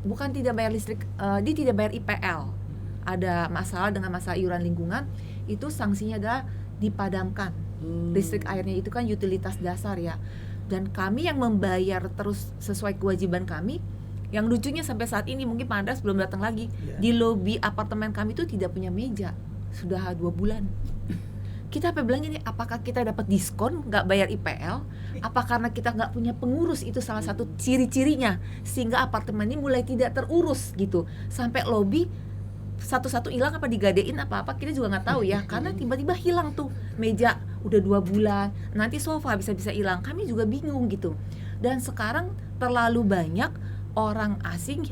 bukan tidak bayar listrik, dia tidak bayar IPL. Ada masalah dengan masalah iuran lingkungan, itu sanksinya adalah dipadamkan. Listrik airnya itu kan utilitas dasar ya. Dan kami yang membayar terus sesuai kewajiban kami. Yang lucunya sampai saat ini mungkin Pak Andreas belum datang lagi. Iya. Di lobi apartemen kami itu tidak punya meja. Sudah 2 bulan. Kita apa bilang ini, apakah kita dapat diskon nggak bayar IPL? Apa karena kita nggak punya pengurus? Itu salah satu ciri-cirinya, sehingga apartemen ini mulai tidak terurus gitu. Sampai lobi satu-satu hilang, apa digadein apa-apa kita juga nggak tahu ya, karena tiba-tiba hilang tuh meja udah 2 bulan, nanti sofa bisa-bisa hilang, kami juga bingung gitu. Dan sekarang terlalu banyak orang asing,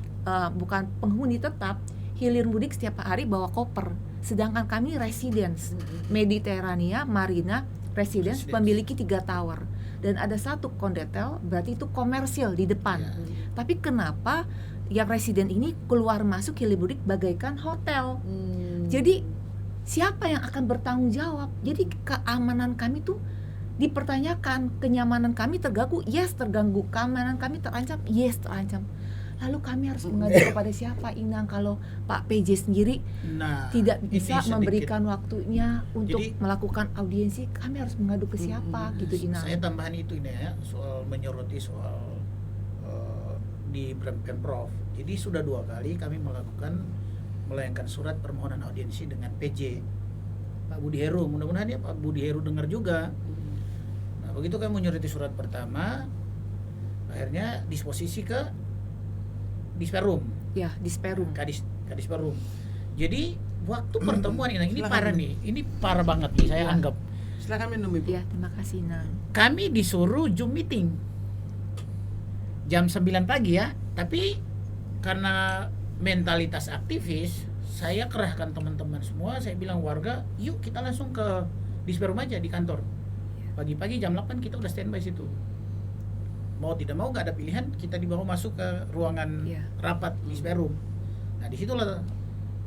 bukan penghuni tetap, hilir mudik setiap hari bawa koper, sedangkan kami residence Mediterania Marina Residence memiliki 3 tower dan ada 1 kondotel, berarti itu komersil di depan. Ya. Tapi kenapa yang residen ini keluar masuk hilir mudik bagaikan hotel? Jadi siapa yang akan bertanggung jawab? Jadi keamanan kami tuh dipertanyakan, kenyamanan kami terganggu, yes terganggu, keamanan kami terancam, yes terancam. Lalu kami harus mengadu kepada siapa, Inang, kalau Pak PJ sendiri Nah, tidak ini bisa sedikit. memberikan waktunya untuk Jadi- melakukan audiensi, kami harus mengadu ke siapa gitu, Inang. Saya tambahan itu ini ya, soal menyoroti soal di Pemprov. Jadi sudah 2 kali kami melayangkan surat permohonan audiensi dengan PJ Pak Budi Heru. Mudah-mudahan ya Pak Budi Heru dengar juga. Nah, begitu kami menyoroti surat pertama, akhirnya disposisi ke Disperum, Ya, di Sperum. Kadis Perum. Jadi waktu pertemuan ini Silakan. parah nih, ini parah banget nih saya Ya. anggap. Silakan minum Ibu. Ya, terima kasih, Inang. Kami disuruh Zoom meeting jam 9 pagi ya, tapi karena mentalitas aktivis, saya kerahkan teman-teman semua, saya bilang warga, yuk kita langsung ke Disperum aja di kantor. Pagi-pagi jam 8 kita udah standby situ. Mau tidak mau gak ada pilihan, kita dibawa masuk ke ruangan Iya. rapat Disperum. Nah disitulah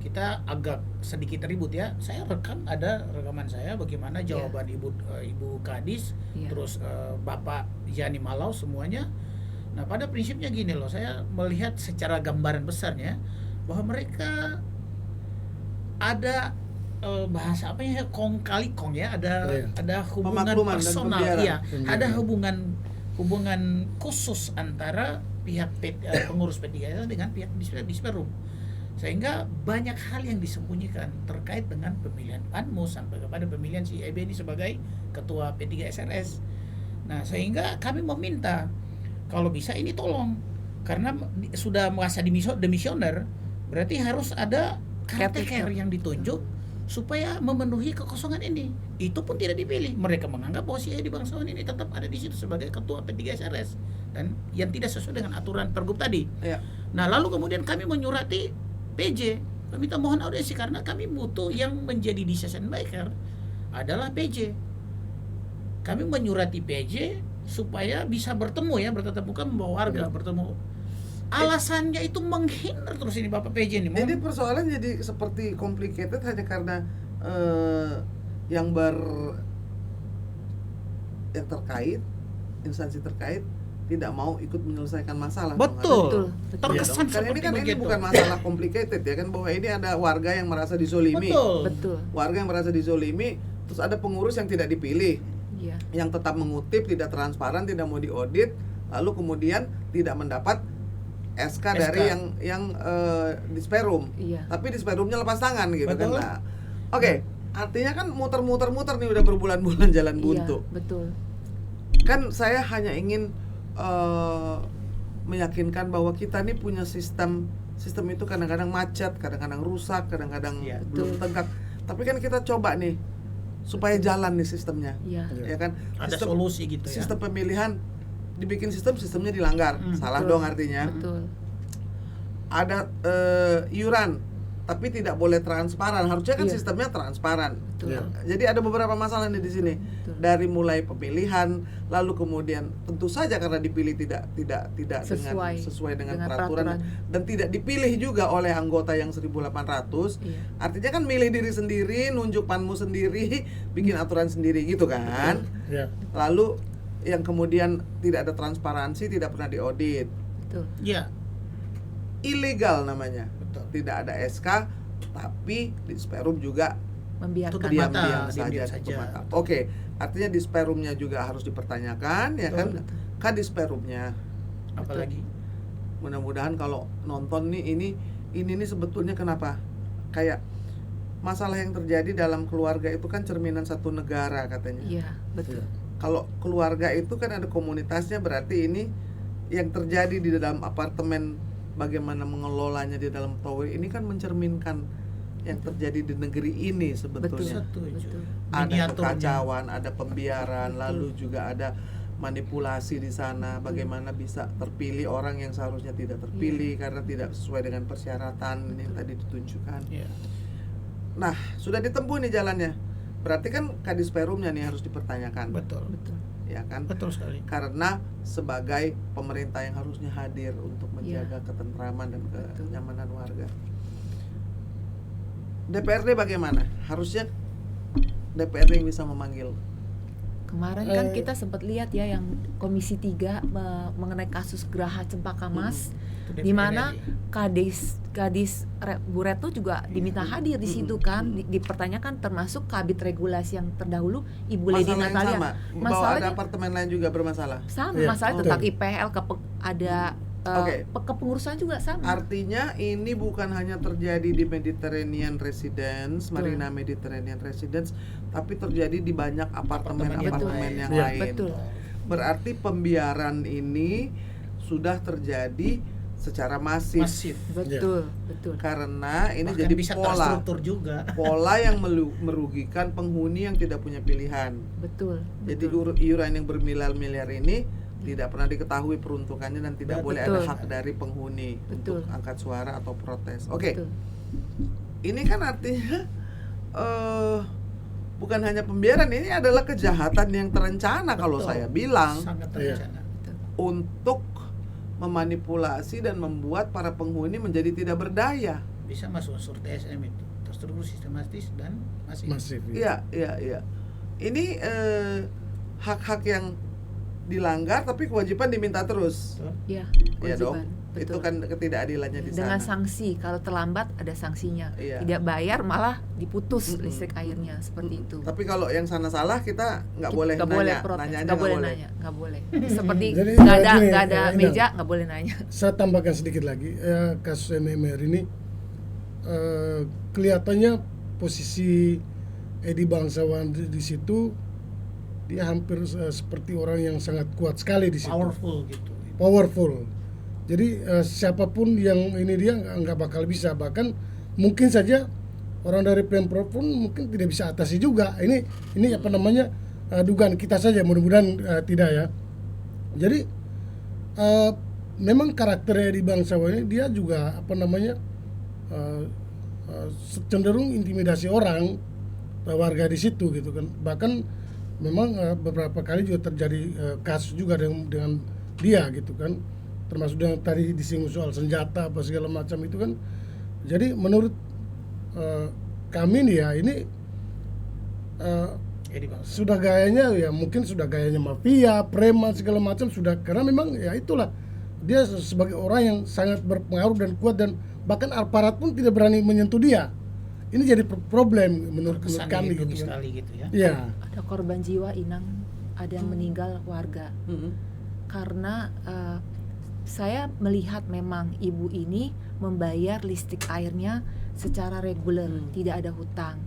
kita agak sedikit ribut ya. Saya ada rekaman saya bagaimana jawaban ibu Kadis, Iya. terus Bapak Yani Malau semuanya. Nah pada prinsipnya gini loh, saya melihat secara gambaran besarnya bahwa mereka ada bahasa apa ya, kong kali kong ya, Iya. ada hubungan Pemakluman dan personal, pembiaran. iya, Pembiaran. ada hubungan khusus antara pihak pengurus P3S dengan pihak Disperum, sehingga banyak hal yang disembunyikan terkait dengan pemilihan Panmus sampai kepada pemilihan si EB ini sebagai ketua P3SRS. Nah, sehingga kami meminta kalau bisa ini tolong, karena sudah merasa demisioner, berarti harus ada caretaker yang ditunjuk supaya memenuhi kekosongan ini. Itu pun tidak dipilih. Mereka menganggap bahwa si Edi Bangsawan ini tetap ada di situ sebagai ketua P3SRS dan yang tidak sesuai dengan aturan Pergub tadi. Ya. Nah, lalu kemudian kami menyurati PJ, meminta mohon audiensi karena kami butuh yang menjadi decision maker adalah PJ. Kami menyurati PJ supaya bisa bertemu ya, bertatap muka membawa warga bertemu. Alasannya itu menghindar terus ini Bapak PJ ini. Jadi persoalan jadi seperti complicated hanya karena yang terkait, instansi terkait tidak mau ikut menyelesaikan masalah. Betul. Betul. Terkesan Karena ini seperti kan ini begitu. bukan masalah complicated ya kan, bahwa ini ada warga yang merasa dizolimi. Betul. Warga yang merasa dizolimi, terus ada pengurus yang tidak dipilih, Iya. yang tetap mengutip, tidak transparan, tidak mau diaudit, lalu kemudian tidak mendapat SK dari yang Disperum. Iya. Tapi Disperumnya lepas tangan gitu Betul. kan. Nah, oke, artinya kan muter-muter nih udah berbulan-bulan jalan buntu. Iya, betul. Kan saya hanya ingin meyakinkan bahwa kita nih punya sistem itu kadang-kadang macet, kadang-kadang rusak, kadang-kadang Iya. belum Betul. tegak. Tapi kan kita coba nih supaya jalan nih sistemnya, Iya. ya kan? Ada solusi gitu ya. Sistem pemilihan dibikin sistemnya dilanggar, salah Betul. dong artinya. Betul. Ada iuran tapi tidak boleh transparan. Harusnya kan Iya. sistemnya transparan. Betul. Iya. Jadi ada beberapa masalah nih di sini. Betul. Dari mulai pemilihan, lalu kemudian tentu saja karena dipilih tidak sesuai dengan peraturan dan tidak dipilih juga oleh anggota yang 1.800. Iya. Artinya kan milih diri sendiri, nunjuk panmu sendiri, bikin aturan sendiri gitu kan. Ya. Lalu yang kemudian tidak ada transparansi, tidak pernah diaudit. Betul. Ya, Ilegal namanya. betul. Tidak ada SK, tapi Disperum juga Membiarkan. Tutup diam-diam mata, saja, diam-diam tutup saja. mata. Oke, artinya Disperumnya juga harus dipertanyakan, ya kan? Betul. Kan Disperumnya. Apalagi Mudah-mudahan kalau nonton nih ini nih sebetulnya kenapa? Kayak masalah yang terjadi dalam keluarga itu kan cerminan satu negara katanya. Iya, betul. Kalau keluarga itu kan ada komunitasnya, berarti ini yang terjadi di dalam apartemen, bagaimana mengelolanya di dalam tower ini kan mencerminkan yang terjadi di negeri ini sebetulnya. Setuju. Betul. Ada Miniaturnya. kekacauan, ada pembiaran, lalu juga ada manipulasi di sana. Bagaimana bisa terpilih orang yang seharusnya tidak terpilih karena tidak sesuai dengan persyaratan yang tadi ditunjukkan. Ya. Nah, sudah ditempuh nih jalannya. Berarti kan Kadisperumnya nih harus dipertanyakan, Betul. Betul. ya kan? Betul sekali. Karena sebagai pemerintah yang harusnya hadir untuk menjaga ketentraman dan Betul. kenyamanan warga. DPRD bagaimana? Harusnya DPRD yang bisa memanggil. Kemarin kan kita sempat lihat ya yang Komisi 3 mengenai kasus Geraha Cempaka Mas, Itu di mana DPR Kadis Bu Retno juga diminta hadir di situ kan, dipertanyakan termasuk Kabid Regulasi yang terdahulu Ibu Lady Masalah yang Natalia. sama, bahwa ada Masalahnya apartemen lain juga bermasalah. sama, Iya, masalah betul. tentang IPL ada Oke. kepengurusan juga sama. Artinya ini bukan hanya terjadi di Mediterranean Residence, Betul. Marina Mediterranean Residence, tapi terjadi di banyak apartemen-apartemen yang Iya. lain. Betul. Berarti pembiaran ini sudah terjadi secara masif. masif. Betul, betul. Karena ini Bahkan jadi bisa pola terstruktur juga. yang merugikan penghuni yang tidak punya pilihan. Betul. Jadi betul. iuran yang bermiliar-miliar ini tidak pernah diketahui peruntukannya dan tidak boleh ada Betul. hak dari penghuni Betul. untuk angkat suara atau protes. Oke, Betul. ini kan artinya bukan hanya pembiaran, ini adalah kejahatan yang terencana kalau Betul. saya bilang, Sangat Iya. terencana. untuk memanipulasi dan membuat para penghuni menjadi tidak berdaya. Bisa masuk unsur TSM itu, terstruktur sistematis dan masif. Masif. Iya. Ini hak-hak yang dilanggar tapi kewajiban diminta terus. Betul. Ya, Iya dong. kewajiban. Itu kan ketidakadilannya di dengan sana. sanksi, kalau terlambat ada sanksinya, Iya. tidak bayar malah diputus Mm-mm. listrik airnya seperti itu. Tapi kalau yang sana salah kita nggak boleh Nggak nanya, boleh protes, nanya aja nggak boleh boleh. nanya, nggak boleh. Seperti Jadi, nggak ada gini, nggak ada Inang. meja, nggak boleh nanya. Saya tambahkan sedikit lagi, kasus MMR ini kelihatannya posisi Edi Bangsawan di situ, dia hampir seperti orang yang sangat kuat sekali di situ. Powerful gitu. Powerful. Jadi siapapun yang ini dia nggak bakal bisa, bahkan mungkin saja orang dari Pemprov pun mungkin tidak bisa atasi juga. Ini apa namanya, dugaan kita saja, mudah-mudahan tidak ya. Jadi memang karakternya di Bangsawan ini dia juga apa namanya, cenderung intimidasi orang, warga di situ gitu kan. Bahkan memang beberapa kali juga terjadi kasus juga dengan dia gitu kan, termasuk dengan tadi disinggung soal senjata apa segala macam itu kan. Jadi menurut kami nih ya, ini Edi Bangsawan. sudah gayanya ya, mungkin sudah gayanya mafia, preman segala macam sudah, karena memang ya itulah dia sebagai orang yang sangat berpengaruh dan kuat, dan bahkan aparat pun tidak berani menyentuh dia. Ini jadi problem menurut Kesan kami dilindungi gitu kan. sekali gitu ya. Iya. Ada korban jiwa, Inang, ada yang meninggal warga Mm-mm. karena saya melihat memang ibu ini membayar listrik airnya secara reguler, tidak ada hutang.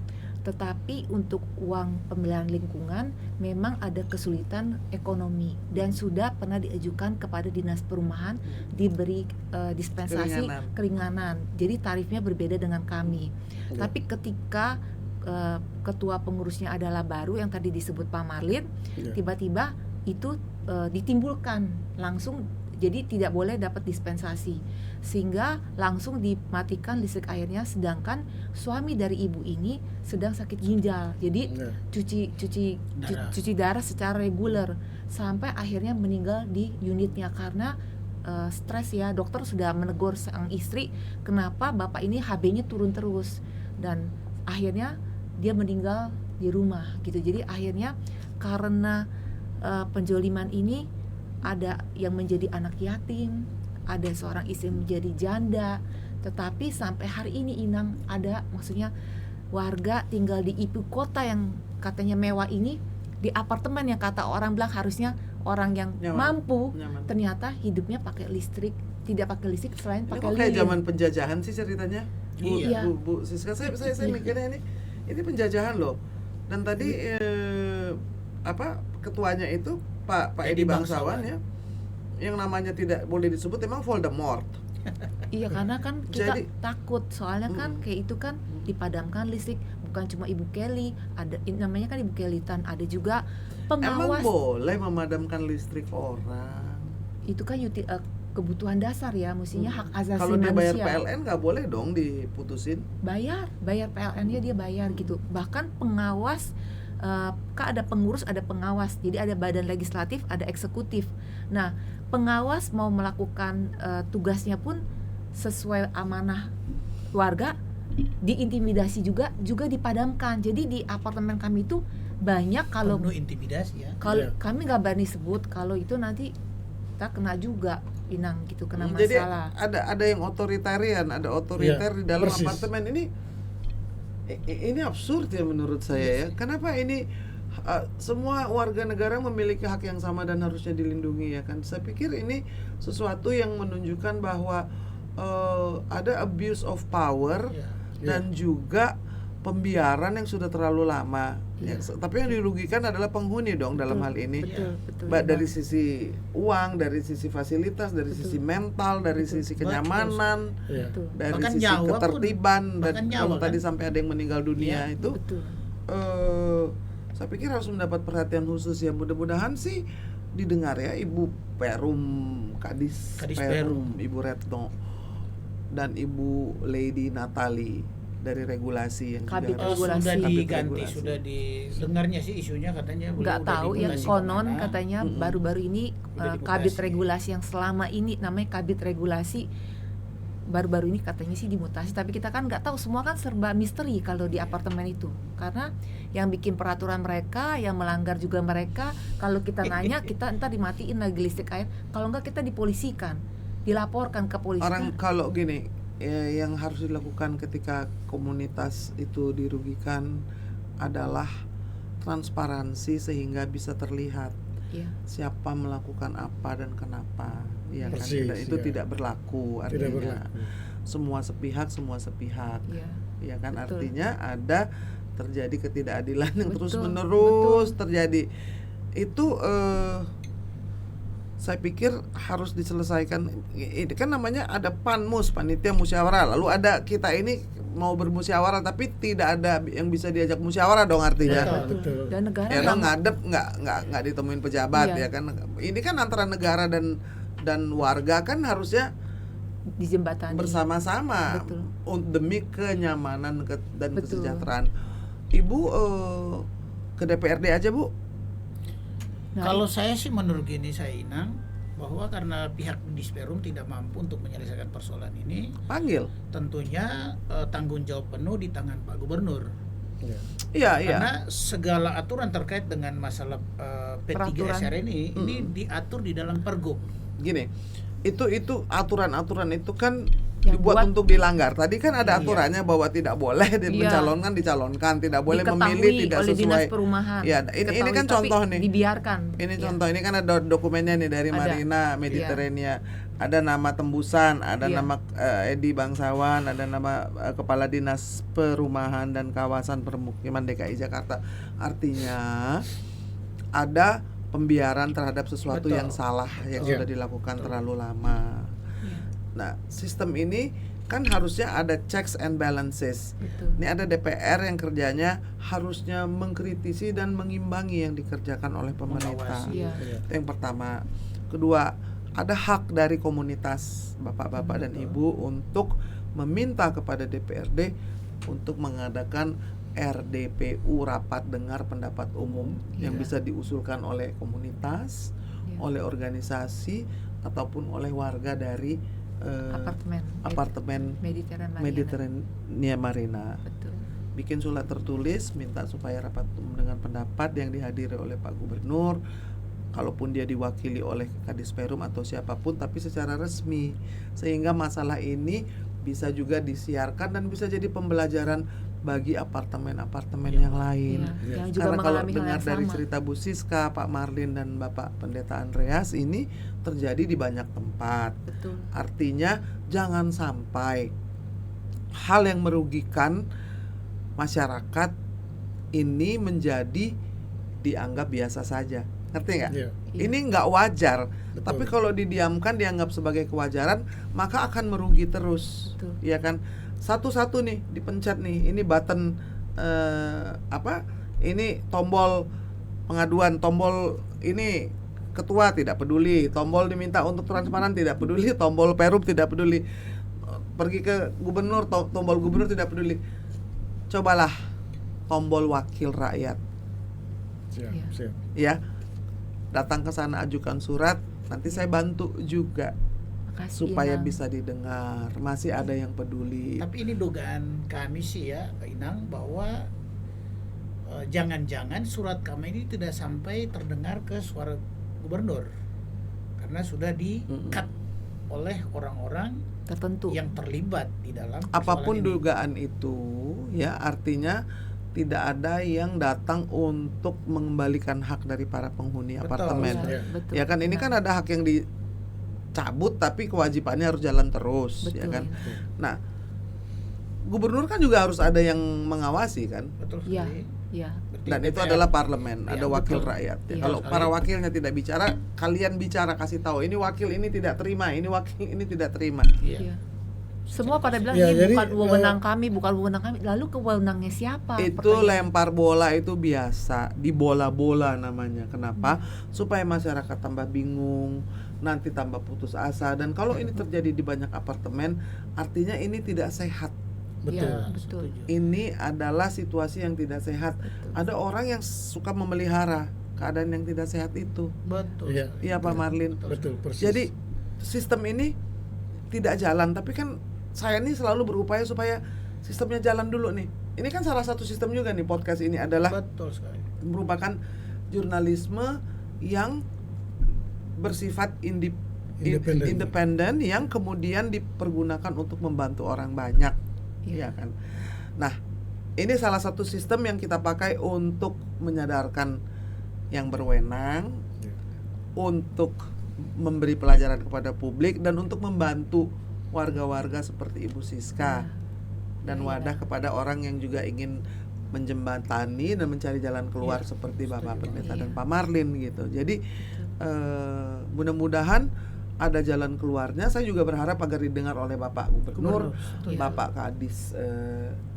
Tetapi untuk uang pemeliharaan lingkungan memang ada kesulitan ekonomi dan sudah pernah diajukan kepada Dinas Perumahan diberi dispensasi keringanan. Jadi tarifnya berbeda dengan kami. Ya. Tapi ketika ketua pengurusnya adalah baru yang tadi disebut Pak Marlin, Ya. tiba-tiba itu ditimbulkan langsung, jadi tidak boleh dapat dispensasi, sehingga langsung dimatikan listrik airnya, sedangkan suami dari ibu ini sedang sakit ginjal, jadi Ya. cuci darah secara reguler sampai akhirnya meninggal di unitnya karena stres ya. Dokter sudah menegur sang istri, kenapa bapak ini HB-nya turun terus, dan akhirnya dia meninggal di rumah gitu. Jadi akhirnya karena penjoliman ini, ada yang menjadi anak yatim, ada seorang istri menjadi janda. Tetapi sampai hari ini, Inang, ada maksudnya warga tinggal di ibu kota yang katanya mewah ini, di apartemen yang kata orang bilang harusnya orang yang mampu, Nyaman. ternyata hidupnya pakai listrik, tidak pakai listrik selain Ini pakai kok kayak lilin. zaman penjajahan sih ceritanya. Iya. Bu Siska, saya mikirnya ini penjajahan loh. Dan tadi ketuanya itu Pak Edi Bangsawan ya, yang namanya tidak boleh disebut, emang Voldemort. Iya, karena kan kita Jadi- takut, soalnya kan kayak itu kan dipadamkan listrik, bukan cuma Ibu Kelly, ada namanya kan Ibu Kelly Tan, ada juga Emang pengawas. boleh memadamkan listrik orang? Itu kan kebutuhan dasar ya, mestinya hak asasi Kalau dia bayar manusia. PLN nggak boleh dong diputusin. bayar PLN-nya dia bayar gitu. Bahkan pengawas, kan ada pengurus, ada pengawas. Jadi ada badan legislatif, ada eksekutif. Nah, pengawas mau melakukan tugasnya pun sesuai amanah warga, diintimidasi juga dipadamkan. Jadi di apartemen kami itu banyak, kalau Penuh intimidasi ya. kalau Iya. kami nggak berani sebut, kalau itu nanti kita kena juga, Inang, gitu, kena Jadi masalah. ada yang otoritarian, ada otoriter Iya, di dalam persis. apartemen ini absurd ya menurut saya ya. Kenapa ini semua warga negara memiliki hak yang sama dan harusnya dilindungi ya kan? Saya pikir ini sesuatu yang menunjukkan bahwa ada abuse of power Iya. dan juga pembiaran yang sudah terlalu lama. Iya. Tapi yang dirugikan adalah penghuni dong dalam hal ini. Betul. Dari sisi uang, dari sisi fasilitas, dari Betul. sisi mental, dari sisi kenyamanan, Iya. Betul. dari Bahkan sisi nyawa pun. ketertiban, dan Bahkan nyawa, kalau tadi kan? sampai ada yang meninggal dunia Iya, itu, Betul. saya pikir harus mendapat perhatian khusus ya. Mudah-mudahan sih didengar ya Ibu Perum, Kadis Perum, Ibu Retno, dan Ibu Lady Natali dari regulasi yang Kabit juga harus- regulasi. Sudah Kabit diganti, regulasi. sudah didengarnya sih isunya katanya beliau Nggak udah tahu ya, diganti konon kemana. katanya Mm-mm. baru-baru ini Udah kabit dimutasi. regulasi yang selama ini namanya kabit regulasi, baru-baru ini katanya sih dimutasi. Tapi kita kan nggak tahu, semua kan serba misteri kalau di apartemen itu, karena yang bikin peraturan mereka, yang melanggar juga mereka. Kalau kita nanya, kita entar dimatiin lagi listrik air, kalau nggak kita dipolisikan. dilaporkan ke polisi. Orang kalau gini, yang harus dilakukan ketika komunitas itu dirugikan adalah transparansi sehingga bisa terlihat Iya. siapa melakukan apa dan kenapa. Ya kan? Persis, Dan itu ya. tidak berlaku Tidak artinya. berlaku. Semua sepihak. Iya. Ya kan, Betul. artinya ada terjadi ketidakadilan yang Betul, terus-menerus terjadi. Itu saya pikir harus diselesaikan. Ini kan namanya ada panmus, panitia musyawarah. Lalu ada kita ini mau bermusyawarah tapi tidak ada yang bisa diajak musyawarah dong artinya. Betul. Dan negara Ya dong, nggak- ngadep nggak ditemuin pejabat Iya. ya kan. Ini kan antara negara dan warga kan harusnya dijembatani. bersama-sama Betul. demi kenyamanan dan Betul. kesejahteraan. Ibu ke DPRD aja, Bu. Nah, Kalau saya sih menurut gini saya Inang, bahwa karena pihak Disperum tidak mampu untuk menyelesaikan persoalan ini, Panggil. tentunya tanggung jawab penuh di tangan Pak Gubernur. Ya. Iya, iya. Karena segala aturan terkait dengan masalah P3SR ini diatur di dalam Pergub. Gini. Itu aturan-aturan itu kan Yang dibuat buat- untuk dilanggar. Tadi kan ada Iya. aturannya bahwa tidak boleh dicalonkan, tidak boleh diketahui memilih tidak oleh dinas sesuai. perumahan. Ya, ini Diketahui, kan tapi contoh nih. Dibiarkan. Ini Ya. contoh, ini kan ada dokumennya nih dari Ada. Marina Mediterania. Ada nama tembusan, ada Iya. nama Edi Bangsawan, ada nama Kepala Dinas Perumahan dan Kawasan Permukiman DKI Jakarta. Artinya ada pembiaran terhadap sesuatu Betul. yang salah yang Betul. sudah dilakukan Betul. terlalu lama. Iya, Nah, sistem ini kan harusnya ada checks and balances. betul. Ini ada DPR yang kerjanya harusnya mengkritisi dan mengimbangi yang dikerjakan oleh pemerintah. Mengawasi. Iya. Ya. Itu yang pertama. Kedua, ada hak dari komunitas bapak-bapak dan ibu untuk meminta kepada DPRD untuk mengadakan RDPU, rapat dengar pendapat umum, yang Iya. bisa diusulkan oleh komunitas, Iya. oleh organisasi ataupun oleh warga dari apartemen Mediterania Marina. Betul. Bikin surat tertulis minta supaya rapat umum dengan pendapat yang dihadiri oleh Pak Gubernur, kalaupun dia diwakili oleh Kadisperum atau siapapun, tapi secara resmi, sehingga masalah ini bisa juga disiarkan dan bisa jadi pembelajaran bagi apartemen-apartemen Ya. yang lain. Iya, yang juga Karena kalau mengalami hal dengar yang dari sama. cerita Bu Siska, Pak Marlin dan Bapak Pendeta Andreas, ini terjadi di banyak tempat. Betul. Artinya jangan sampai hal yang merugikan masyarakat ini menjadi dianggap biasa saja. Ngerti nggak? Iya. Ini nggak wajar. Betul. Tapi kalau didiamkan dianggap sebagai kewajaran, maka akan merugi terus. Betul. Iya kan? Satu-satu nih dipencet nih. Ini button ini tombol pengaduan, tombol ini ketua tidak peduli, tombol diminta untuk transparan tidak peduli, tombol Perum tidak peduli, pergi ke gubernur tombol gubernur tidak peduli. Cobalah tombol wakil rakyat, Siap, Iya. siap. ya, datang ke sana ajukan surat, nanti saya bantu juga Makasih, supaya Inang. bisa didengar, masih ada yang peduli. Tapi ini dugaan kami sih ya, Kak Inang, bahwa jangan-jangan surat kami ini tidak sampai terdengar ke suara gubernur karena sudah di-cut oleh orang-orang tertentu. yang terlibat di dalam Apapun persoalan ini. dugaan itu, ya artinya tidak ada yang datang untuk mengembalikan hak dari para penghuni Betul. apartemen. Ya. Betul. Ya kan, ini Nah, kan ada hak yang dicabut tapi kewajibannya harus jalan terus, betul, ya kan. ya. Nah, gubernur kan juga harus ada yang mengawasi kan. Betul Iya, sekali. iya. Berarti Dan itu DPR. adalah parlemen, Iya, ada wakil betul. rakyat. Ya, Iya. kalau Betul para sekali. wakilnya tidak bicara, kalian bicara, kasih tahu ini wakil ini tidak terima, ini wakil ini tidak terima. Iya. Iya. Semua pada bilang Ya, ini jadi, bukan wewenang kami, bukan wewenang kami. Lalu kewenangnya siapa? Itu Pertanyaan. lempar bola itu biasa, di bola-bola namanya. Kenapa? Supaya masyarakat tambah bingung, nanti tambah putus asa. Dan kalau ini terjadi di banyak apartemen, artinya ini tidak sehat. Betul. Iya, betul. Setuju. Ini adalah situasi yang tidak sehat. Betul. Ada orang yang suka memelihara keadaan yang tidak sehat itu. Betul. Iya. Iya Pak Marlin. Betul, persis. Jadi sistem ini tidak jalan, tapi kan saya ini selalu berupaya supaya sistemnya jalan dulu nih. Ini kan salah satu sistem juga nih, podcast ini adalah Betul sekali. merupakan jurnalisme yang bersifat independen yang kemudian dipergunakan untuk membantu orang banyak, Iya. ya kan. Nah, ini salah satu sistem yang kita pakai untuk menyadarkan yang berwenang, untuk memberi pelajaran kepada publik, dan untuk membantu warga-warga seperti Ibu Siska dan Iya. wadah kepada orang yang juga ingin menjembatani dan mencari jalan keluar Iya, seperti Bapak setuju. Pendeta Iya. dan Pak Marlin gitu. Jadi mudah-mudahan ada jalan keluarnya. Saya juga berharap agar didengar oleh Bapak Gubernur, Setuju. Bapak Kadis,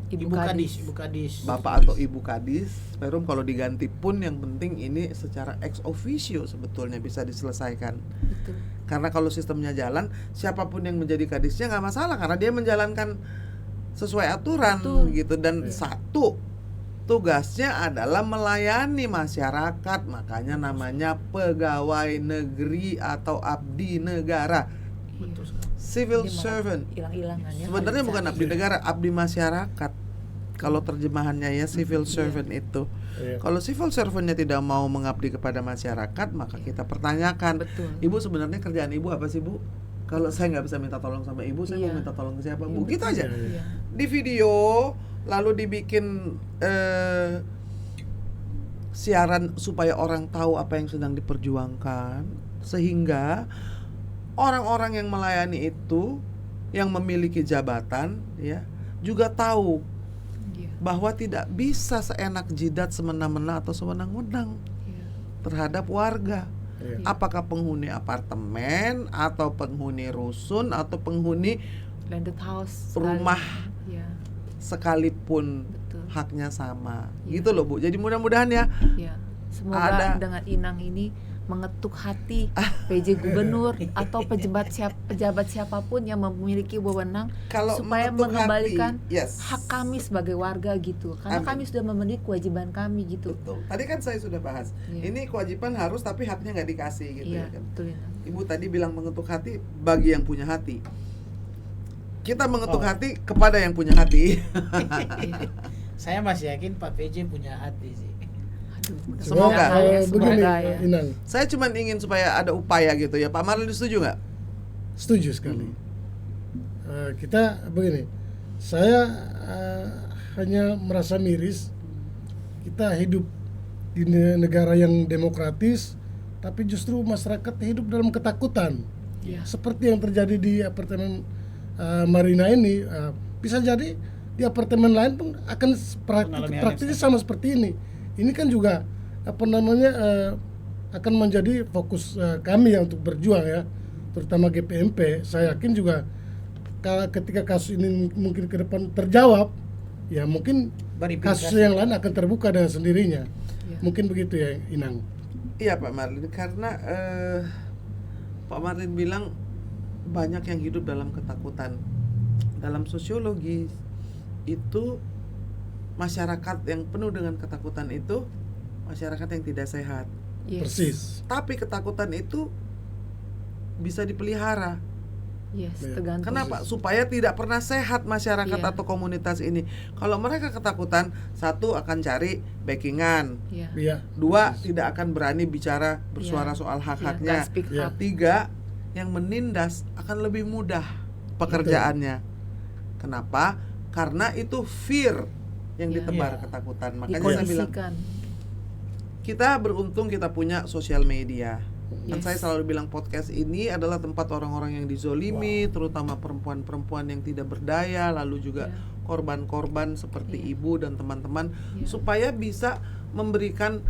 Ibu Ibu Kadis. Kadis. Bapak atau Ibu Kadis. Perum kalau diganti pun yang penting ini secara ex officio sebetulnya bisa diselesaikan. Betul. Karena kalau sistemnya jalan, siapapun yang menjadi kadisnya nggak masalah karena dia menjalankan sesuai aturan. Betul. Gitu. Dan satu, tugasnya adalah melayani masyarakat, makanya namanya pegawai negeri atau abdi negara, Betul sekali. civil Dia mau servant. hilang-hilangan ya. Sebenarnya bukan abdi negara, abdi masyarakat. Kalau terjemahannya ya civil servant itu. Iya. Kalau civil servantnya tidak mau mengabdi kepada masyarakat, maka kita pertanyakan, Betul. Ibu sebenarnya kerjaan Ibu apa sih, Bu? Kalau saya nggak bisa minta tolong sama Ibu, saya Iya. mau minta tolong ke siapa, Bu? Iya, Gitu aja. Iya. Di video, lalu dibikin siaran supaya orang tahu apa yang sedang diperjuangkan, sehingga orang-orang yang melayani itu, yang memiliki jabatan, ya, juga tahu Iya. bahwa tidak bisa seenak jidat, semena-mena atau sewenang-wenang Iya. terhadap warga. Iya. Apakah penghuni apartemen atau penghuni rusun atau penghuni Landed house. Rumah. Iya. sekalipun Betul. haknya sama. Iya. Gitu loh, Bu. Jadi mudah-mudahan ya Ya, semoga Ada. dengan Inang ini mengetuk hati PJ Gubernur atau pejabat siapapun yang memiliki wewenang kalau supaya mengetuk mengembalikan hati, yes. hak kami sebagai warga gitu. Karena Amin. kami sudah memenuhi kewajiban kami gitu. Betul. Tadi kan saya sudah bahas. Iya. Ini kewajiban harus tapi haknya nggak dikasih gitu Iya, ya kan. betul Inang. Ibu tadi bilang mengetuk hati bagi yang punya hati. Kita mengetuk Oh. hati kepada yang punya hati. Saya masih yakin Pak PJ punya hati sih. Aduh, Semoga. mudah-mudahan ya, Begini, semoga ya. Inang, Saya cuma ingin supaya ada upaya gitu ya. Pak Marlin setuju nggak? setuju sekali. Kita begini, saya hanya merasa miris kita hidup di negara yang demokratis, tapi justru masyarakat hidup dalam ketakutan. Iya. Seperti yang terjadi di apartemen Marina ini, bisa jadi di apartemen lain pun akan Mengalami hal yang praktisnya sama seperti ini. Ini kan juga akan menjadi fokus kami ya untuk berjuang ya, terutama GPMP. Saya yakin juga ketika kasus ini mungkin ke depan terjawab, ya mungkin Berimplikasi. kasus yang lain akan terbuka dengan sendirinya. Iya. Mungkin begitu ya, Inang. Iya Pak Marlin, karena Pak Marlin bilang banyak yang hidup dalam ketakutan. Dalam sosiologi itu masyarakat yang penuh dengan ketakutan itu masyarakat yang tidak sehat. Yes. Persis. Tapi ketakutan itu bisa dipelihara. Yes, Iya. tergantung. Kenapa? Supaya tidak pernah sehat masyarakat Iya. atau komunitas ini. Kalau mereka ketakutan, satu akan cari backingan, Iya. Iya. dua tidak akan berani bicara bersuara Iya. soal Iya, hak-haknya. nggak speak Iya. up. Tiga, yang menindas akan lebih mudah pekerjaannya. Kenapa? Karena itu fear yang Iya. ditebar, Iya. ketakutan. Makanya saya bilang Dikondisikan. kita beruntung kita punya sosial media. Kan Yes. saya selalu bilang podcast ini adalah tempat orang-orang yang dizolimi, terutama perempuan-perempuan yang tidak berdaya, lalu juga Iya. korban-korban seperti Iya. ibu dan teman-teman, Iya. supaya bisa memberikan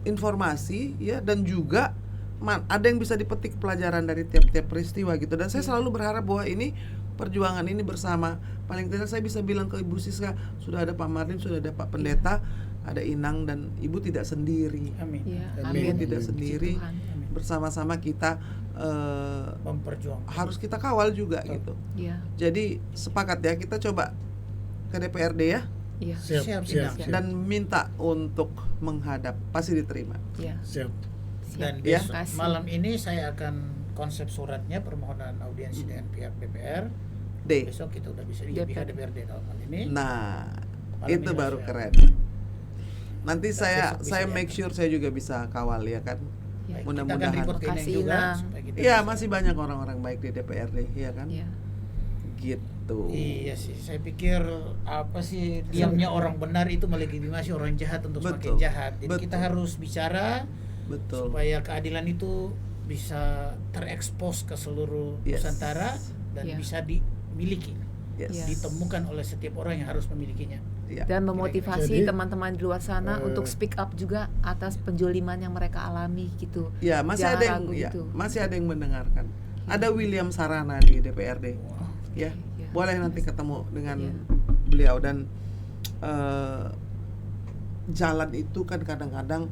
informasi ya, dan juga ada yang bisa dipetik pelajaran dari tiap-tiap peristiwa gitu. Dan saya Iya. selalu berharap bahwa ini perjuangan ini bersama. Paling tidak saya bisa bilang ke Ibu Siska, sudah ada Pak Marlin, sudah ada Pak Pendeta, ada Inang, dan Ibu tidak sendiri. Amin. Iya, Amin. amin. Tidak Puji sendiri. Tuhan. Amin. Bersama-sama kita Memperjuangkan. harus kita kawal juga Betul. gitu. Iya, Jadi sepakat ya, kita coba ke DPRD ya, iya. Siap, Siap, siap, siap. siap. dan minta untuk menghadap, pasti diterima. Iya. Siap. Siap. Dan Ya. besok Kasih. malam ini saya akan konsep suratnya permohonan audiensi dengan pihak DPR. D. Besok kita udah bisa di DPR. pihak DPRD dalam hal ini. Nah, Malam itu ini baru langsung ya. keren. Nanti Dan saya besok bisa saya ya. make sure saya juga bisa kawal ya kan. Ya. Baik, kita akan Mudah-mudahan. report ke Inang Makasih, juga Inang. supaya kita Iya, bisa- masih banyak orang-orang baik di DPRD, ya kan? Ya. Gitu. Iya sih, saya pikir apa sih diamnya orang benar itu melegitimasi orang jahat untuk semakin Betul. jahat. Jadi kita Betul. harus bicara Betul. supaya keadilan itu bisa terekspos ke seluruh Yes. Nusantara dan Ya. bisa dimiliki, Yes. Ya. ditemukan oleh setiap orang yang harus memilikinya. Ya. Dan memotivasi Jadi, teman-teman di luar sana eh, untuk speak up juga atas penjoliman yang mereka alami gitu. Ya, masih Jangan ada yang ragu ya, gitu. masih ada yang mendengarkan. Ada William Sarana di DPRD. Ya. Ya. Boleh nanti ketemu dengan Ya. beliau dan jalan itu kan kadang-kadang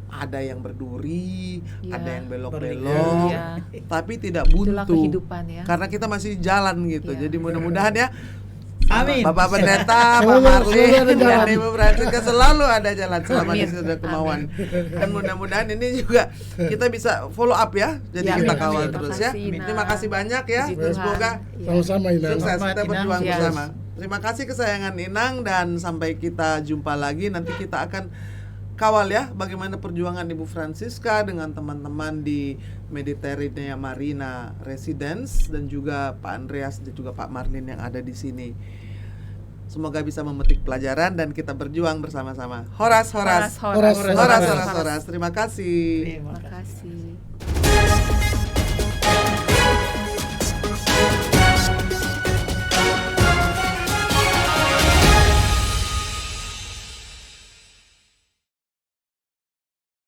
ada yang berduri, Ya. ada yang belok-belok, Berliku. Ya. tapi tidak Itulah buntu. kehidupan ya. Karena kita masih jalan gitu. Ya. Jadi mudah-mudahan ya Amin. Bapak Pendeta, Pak Selalu Marlin, ada jalan. dan Ibu Francisca selalu ada jalan selama Amin. di situ ada kemauan. Dan mudah-mudahan ini juga kita bisa follow up ya. Jadi Ya, kita amin. kawal Amin. terus ya. Makasih, Terima kasih banyak ya. Puji Dan Tuhan. semoga Ya. Sama-sama Inang. sukses Selamat, kita Inang. berjuang Yes. bersama. Terima kasih kesayangan Inang dan sampai kita jumpa lagi. Nanti kita akan kawal ya bagaimana perjuangan Ibu Francisca dengan teman-teman di Mediterranean Marina Residence dan juga Pak Andreas dan juga Pak Marlin yang ada di sini. Semoga bisa memetik pelajaran dan kita berjuang bersama-sama. Horas, horas. Horas, horas. Horas, Horas, horas, horas. Terima kasih. Terima Terima kasih. kasih.